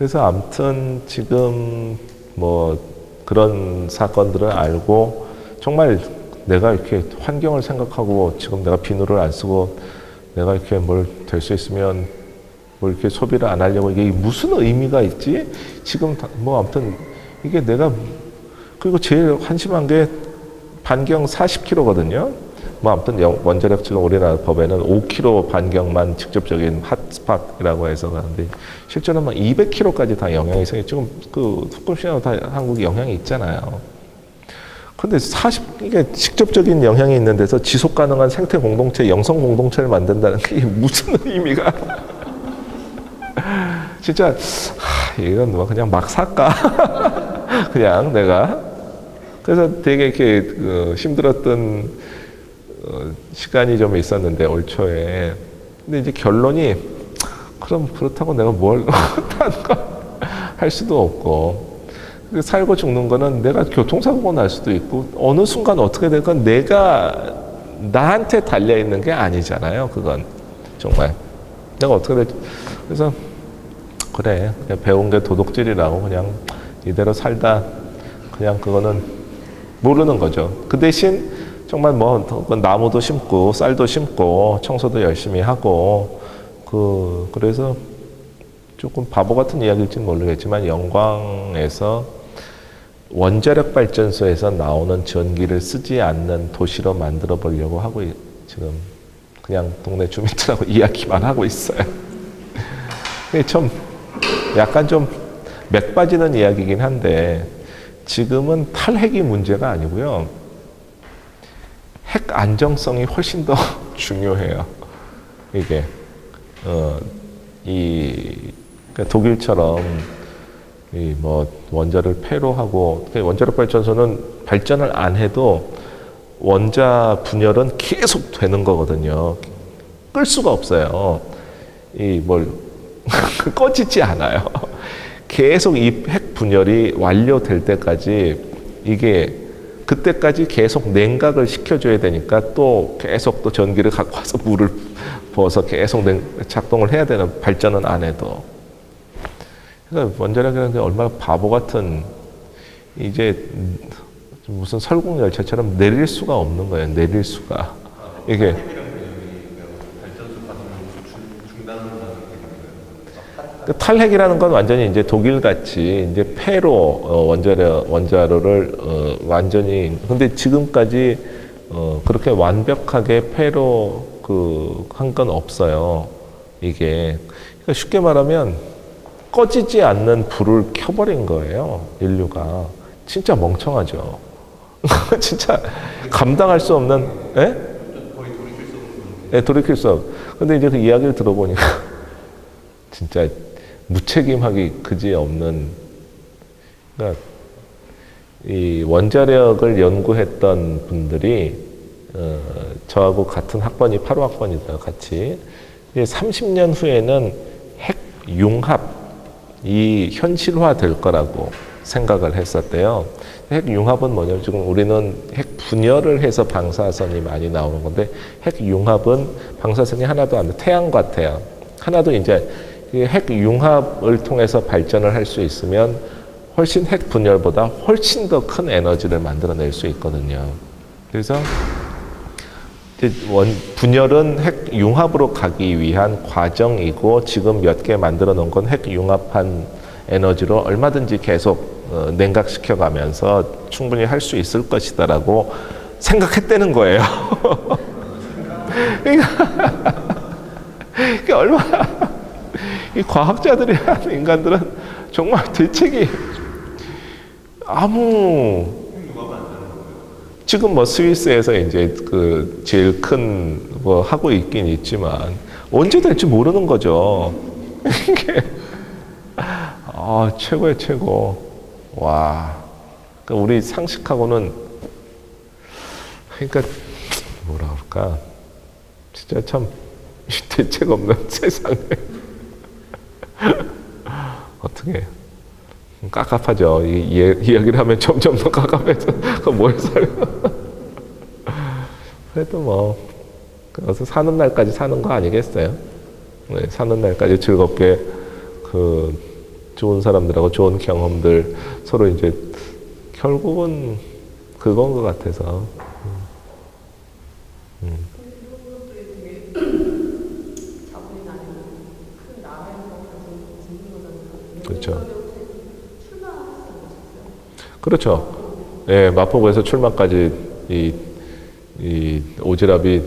그래서 아무튼 지금 뭐 그런 사건들을 알고 정말 내가 이렇게 환경을 생각하고 지금 내가 비누를 안 쓰고 내가 이렇게 뭘 될 수 있으면 뭐 이렇게 소비를 안 하려고 이게 무슨 의미가 있지? 지금 뭐 아무튼 이게 내가 그리고 제일 한심한 게 반경 40km거든요. 뭐 아무튼 원자력 지금 우리나라 법에는 5km 반경만 직접적인 핫스팟이라고 해서 하는데 실제로는 막 200km까지 다 영향이 생겨. 지금 그 소꿉시하고 다 한국에 영향이 있잖아요. 근데 이게 직접적인 영향이 있는 데서 지속 가능한 생태 공동체, 영성 공동체를 만든다는 게 무슨 의미가? 진짜 이건 뭐 그냥 막 살까? 그냥 내가 그래서 되게 이렇게 힘들었던 시간이 좀 있었는데 올 초에 근데 이제 결론이 그럼 그렇다고 내가 뭘 할 수도 없고 살고 죽는 거는 내가 교통사고가 날 수도 있고 어느 순간 어떻게 될건 내가 나한테 달려 있는 게 아니잖아요. 그건 정말 내가 어떻게 될지 그래서 그래 그냥 배운 게 도둑질이라고 그냥 이대로 살다 그냥 그거는 모르는 거죠. 그 대신 정말 뭐 나무도 심고 쌀도 심고 청소도 열심히 하고 그래서 조금 바보 같은 이야기일지는 모르겠지만 영광에서 원자력 발전소에서 나오는 전기를 쓰지 않는 도시로 만들어 보려고 하고 지금 그냥 동네 주민들하고 이야기만 하고 있어요. 참 약간 좀 맥 빠지는 이야기이긴 한데 지금은 탈핵이 문제가 아니고요. 핵 안정성이 훨씬 더 중요해요. 이게 그러니까 독일처럼 이 뭐 원자를 폐로하고 원자력 발전소는 발전을 안 해도 원자 분열은 계속 되는 거거든요. 끌 수가 없어요. 이 뭘 꺼지지 않아요. 계속 이 핵 분열이 완료될 때까지 이게 그때까지 계속 냉각을 시켜줘야 되니까 또 계속 또 전기를 갖고 와서 물을 부어서 계속 작동을 해야 되는 발전은 안 해도. 그러니까 원자력이라는 게 얼마나 바보 같은 이제 무슨 설국열차처럼 내릴 수가 없는 거예요. 내릴 수가. 이게 그 탈핵이라는 건 완전히 이제 독일 같이 이제 폐로 원자로를 완전히 근데 지금까지 그렇게 완벽하게 폐로 한 건 없어요. 이게 그러니까 쉽게 말하면 꺼지지 않는 불을 켜버린 거예요. 인류가 진짜 멍청하죠. 진짜 감당할 수 없는, 예? 예, 돌이킬 수 없는. 근데 이제 그 이야기를 들어보니까 진짜 무책임하기 그지없는. 그러니까 이 원자력을 연구했던 분들이 저하고 같은 학번이 8호 학번이다 같이. 30년 후에는 핵 융합이 현실화될 거라고 생각을 했었대요. 핵 융합은 뭐냐면 지금 우리는 핵 분열을 해서 방사선이 많이 나오는 건데 핵 융합은 방사선이 하나도 안 돼. 태양 같아요. 하나도 이제 핵 융합을 통해서 발전을 할 수 있으면 훨씬 핵 분열보다 훨씬 더 큰 에너지를 만들어낼 수 있거든요. 그래서 분열은 핵 융합으로 가기 위한 과정이고 지금 몇 개 만들어 놓은 건 핵 융합한 에너지로 얼마든지 계속 냉각시켜 가면서 충분히 할 수 있을 것이다라고 생각했다는 거예요. 그러니까 얼마나 이 과학자들이나 인간들은 정말 대책이 지금 뭐 스위스에서 이제 그 제일 큰 뭐 하고 있긴 있지만 언제 될지 모르는 거죠. 이게 최고의 최고. 와. 그러니까 우리 상식하고는 그러니까 뭐라 그럴까? 진짜 참 대책 없는 세상에 어떻게 깝깝하죠. 이야기를 하면 점점 더 깝깝해져. 뭘 살려? 그래도 뭐 그래서 사는 날까지 사는 거 아니겠어요? 네, 사는 날까지 즐겁게 좋은 사람들하고 좋은 경험들 서로 이제 결국은 그건 것 같아서. 이런 것들이 되게 자본이 아니고 큰 나라에서 가진 진로잖아요. 그렇죠. 출마하셨어요? 그렇죠. 예, 마포구에서 출마까지 이 오지랖이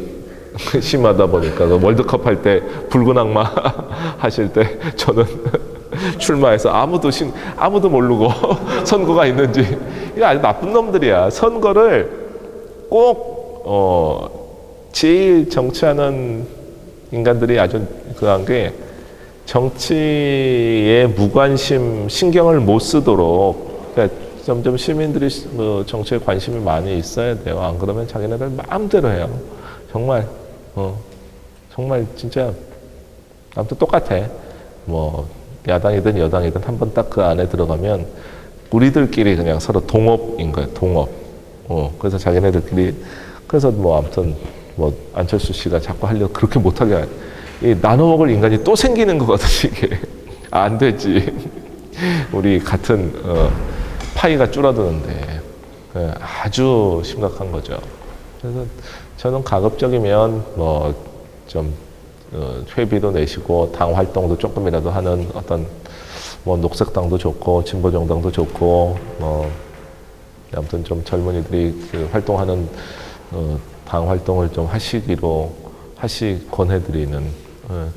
심하다 보니까 그 월드컵 할 때 붉은 악마 하실 때 저는 출마해서 아무도 모르고 선거가 있는지. 이거 아주 나쁜 놈들이야. 선거를 꼭 제일 정치하는 인간들이 아주 그한 게 정치에 무관심, 신경을 못 쓰도록, 그러니까 점점 시민들이 정치에 관심이 많이 있어야 돼요. 안 그러면 자기네들 마음대로 해요. 정말, 정말 진짜, 아무튼 똑같아. 뭐, 야당이든 여당이든 한 번 딱 그 안에 들어가면 우리들끼리 그냥 서로 동업인 거예요. 동업. 그래서 자기네들끼리, 그래서 뭐 아무튼 뭐 안철수 씨가 자꾸 하려고 그렇게 못하게 이 나눠 먹을 인간이 또 생기는 거거든, 이게. 안 되지. 우리 같은 파이가 줄어드는데 아주 심각한 거죠. 그래서 저는 가급적이면 뭐 좀 회비도 내시고 당 활동도 조금이라도 하는 어떤 뭐 녹색당도 좋고 진보정당도 좋고 뭐 아무튼 좀 젊은이들이 그 활동하는 당 활동을 좀 권해드리는.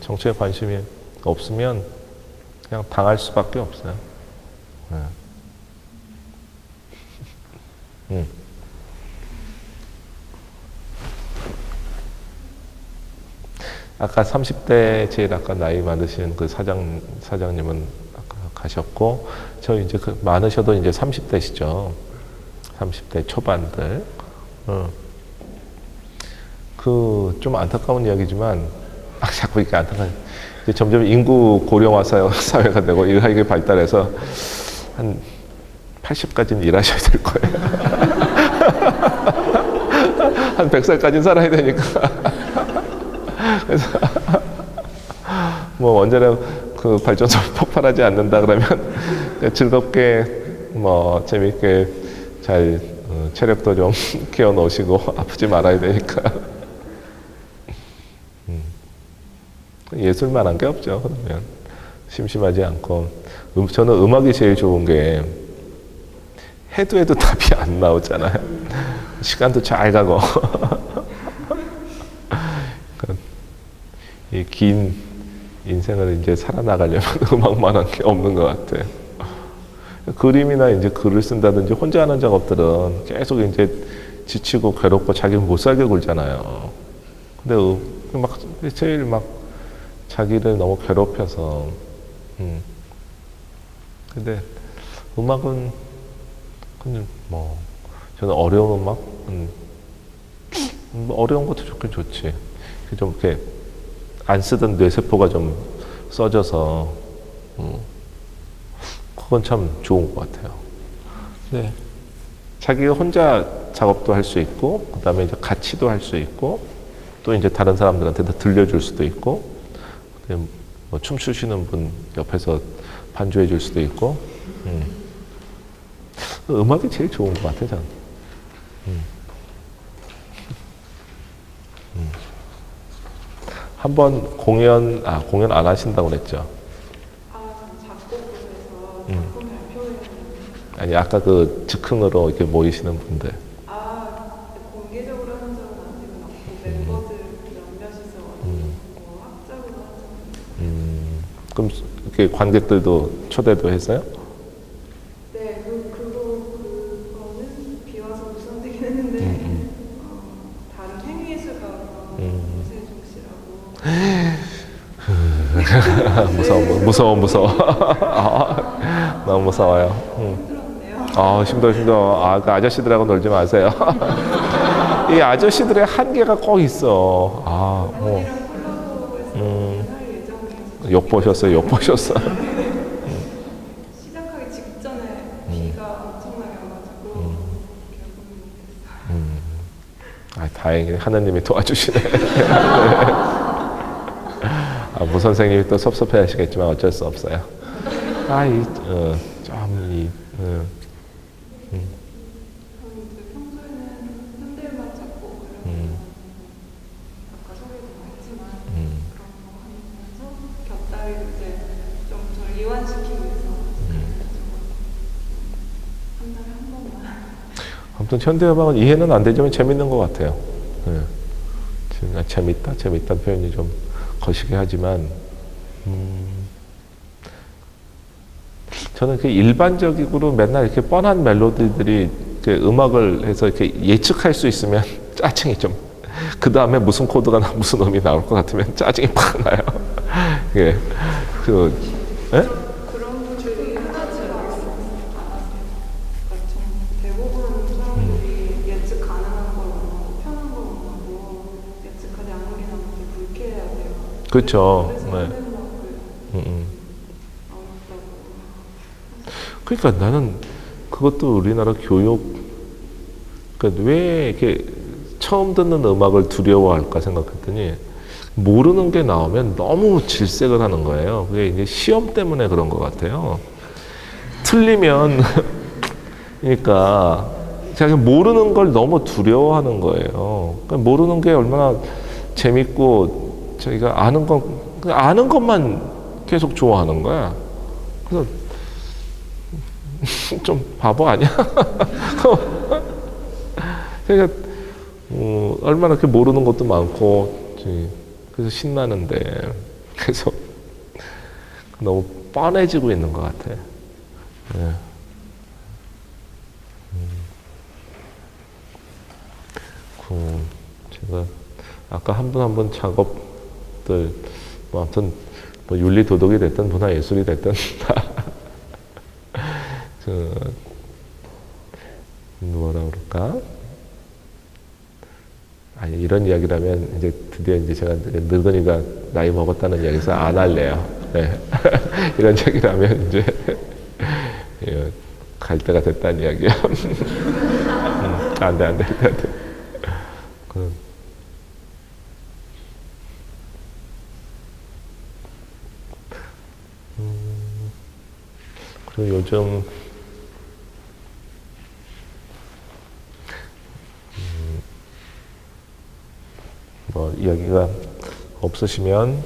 정치에 관심이 없으면 그냥 당할 수밖에 없어요. 아까 30대 제일 아까 나이 많으신 그 사장님은 아까 가셨고, 저 이제 많으셔도 이제 30대시죠. 30대 초반들. 좀 안타까운 이야기지만, 자꾸 이렇게 안타까운. 이제 점점 인구 고령화 사회가 되고, 이게 발달해서 한 80까지는 일하셔야 될 거예요. 한 100살까지는 살아야 되니까. 그래서 뭐 언제나 그 발전소 폭발하지 않는다 그러면 즐겁게 뭐 재밌게 잘 체력도 좀 키워 놓으시고 아프지 말아야 되니까. 예술만한 게 없죠. 그러면 심심하지 않고. 저는 음악이 제일 좋은 게 해도 답이 안 나오잖아요. 시간도 잘 가고. 이 긴 인생을 이제 살아나가려면 음악만한 게 없는 것 같아요. 그림이나 이제 글을 쓴다든지 혼자 하는 작업들은 계속 이제 지치고 괴롭고 자기는 못 살게 굴잖아요. 근데 막 제일 막 자기를 너무 괴롭혀서. 근데 음악은 그냥 뭐 저는 어려운 음악, 어려운 것도 좋긴 좋지. 좀 이렇게 안 쓰던 뇌세포가 좀 써져서 그건 참 좋은 것 같아요. 네. 자기가 혼자 작업도 할 수 있고, 그 다음에 이제 같이도 할 수 있고, 또 이제 다른 사람들한테도 들려줄 수도 있고, 뭐 춤추시는 분 옆에서 반주해 줄 수도 있고, 음악이 제일 좋은 것 같아요, 저는. 한번 공연 안 하신다고 그랬죠? 작곡부에서 작품 발표회는 아니, 아까 그 즉흥으로 이렇게 모이시는 분들. 공개적으로 하는 적은 아직은 없고 멤버들 몇몇이서 뭐 합작으로 하는. 그럼 이렇게 관객들도 초대도 했어요? 네, 그거는 비와서 무산되긴 했는데 다른 행위예술가가 오세종 씨라고. 무서워. 너무 무서워요. 힘들었네요. 힘들어. 그 아저씨들하고 놀지 마세요. 이 아저씨들의 한계가 꼭 있어. 언니랑 콜라보해서 할 예정이에요. 욕 보셨어요. 시작하기 직전에 비가 엄청나게 와가지고 결국은 못했어요. 다행히 하느님이 도와주시네. 무 선생님이 또 섭섭해 하시겠지만 어쩔 수 없어요. 저는 이제 평소에는 현대음악 작곡을 아까 소개도 했지만 그런 거 하면서 곁다리로 이제 좀 저를 이완시키기 위해서 한 달에 한 번만. 아무튼 현대음악은 이해는 안 되지만 재밌는 것 같아요. 예. 재밌다는 표현이 좀 거시기 하지만, 저는 그 일반적으로 맨날 이렇게 뻔한 멜로디들이 이렇게 음악을 해서 이렇게 예측할 수 있으면 짜증이 좀, 그 다음에 무슨 코드가 무슨 음이 나올 것 같으면 짜증이 팍 나요. 예. 예? 그런 분들이 흔하지 않으세요. 그러니까 좀 대부분 사람들이 예측 가능한 걸 원하고 편한 걸 원하고 예측하지 않은 게 너무 불쾌해야 돼요. 그렇죠. 그래서 네. 현대음악을 그러니까 나는 그것도 우리나라 교육, 그러니까 왜 이렇게 처음 듣는 음악을 두려워할까 생각했더니 모르는 게 나오면 너무 질색을 하는 거예요. 그게 이제 시험 때문에 그런 것 같아요. 틀리면 그러니까 자기 모르는 걸 너무 두려워하는 거예요. 그러니까 모르는 게 얼마나 재밌고 자기가 아는 것만 계속 좋아하는 거야. 그래서 좀 바보 아니야? 그러니까 얼마나 이렇게 모르는 것도 많고 그래서 신나는데 그래서 너무 뻔해지고 있는 것 같아. 네. 제가 아까 한 분 작업들 뭐 아무튼 뭐 윤리 도덕이 됐든 문화 예술이 됐든 다 뭐라 그럴까? 아니 이런 이야기라면 이제 드디어 이제 제가 늙은이가 나이 먹었다는 이야기에서 안 할래요. 네. 이런 이야기라면 이제 갈 때가 됐다는 이야기야. 안 돼. 그리고 요즘 뭐 이야기가 없으시면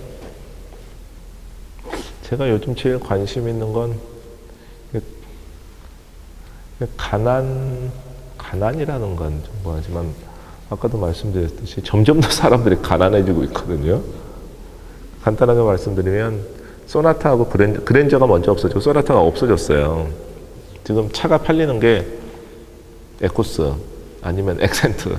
제가 요즘 제일 관심 있는 건 가난이라는 건 좀 뭐하지만 아까도 말씀드렸듯이 점점 더 사람들이 가난해지고 있거든요. 간단하게 말씀드리면 소나타하고 그랜저가 먼저 없어지고 소나타가 없어졌어요. 지금 차가 팔리는 게 에코스 아니면 액센트.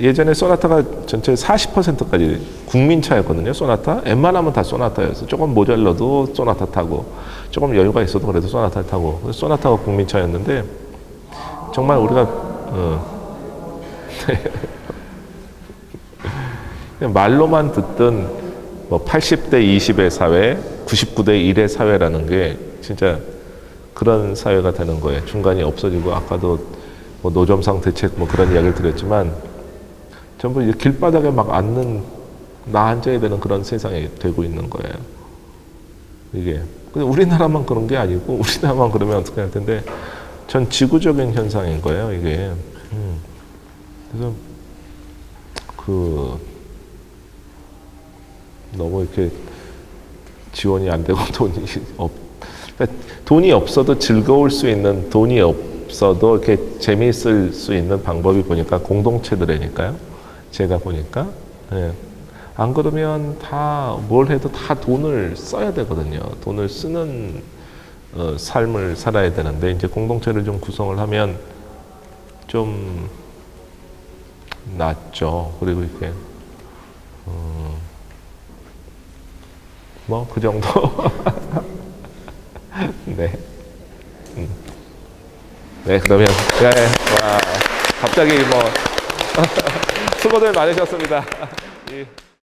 예전에 소나타가 전체 40%까지 국민차였거든요. 소나타. 웬만하면 다 소나타였어. 조금 모자라도 소나타 타고 조금 여유가 있어도 그래도 소나타 타고 소나타가 국민차였는데 정말 우리가 그냥 말로만 듣던 뭐 80대 20의 사회, 99대 1의 사회라는 게 진짜 그런 사회가 되는 거예요. 중간이 없어지고 아까도 뭐 노점상 대책 뭐 그런 이야기를 드렸지만 전부 이제 길바닥에 막 나 앉아야 되는 그런 세상이 되고 있는 거예요. 이게. 근데 우리나라만 그런 게 아니고 우리나라만 그러면 어떻게 할 텐데 전 지구적인 현상인 거예요, 이게. 그래서 너무 이렇게 지원이 안 되고 돈이 없어도 즐거울 수 있는, 돈이 없어도 이렇게 재미있을 수 있는 방법이 보니까 공동체들이니까요. 제가 보니까. 예. 안 그러면 다 뭘 해도 다 돈을 써야 되거든요. 돈을 쓰는 삶을 살아야 되는데 이제 공동체를 좀 구성을 하면 좀 낫죠. 그리고 이렇게 뭐 그 정도. 네. 네, 그러면 와, 갑자기 뭐 수고들 많으셨습니다. 예.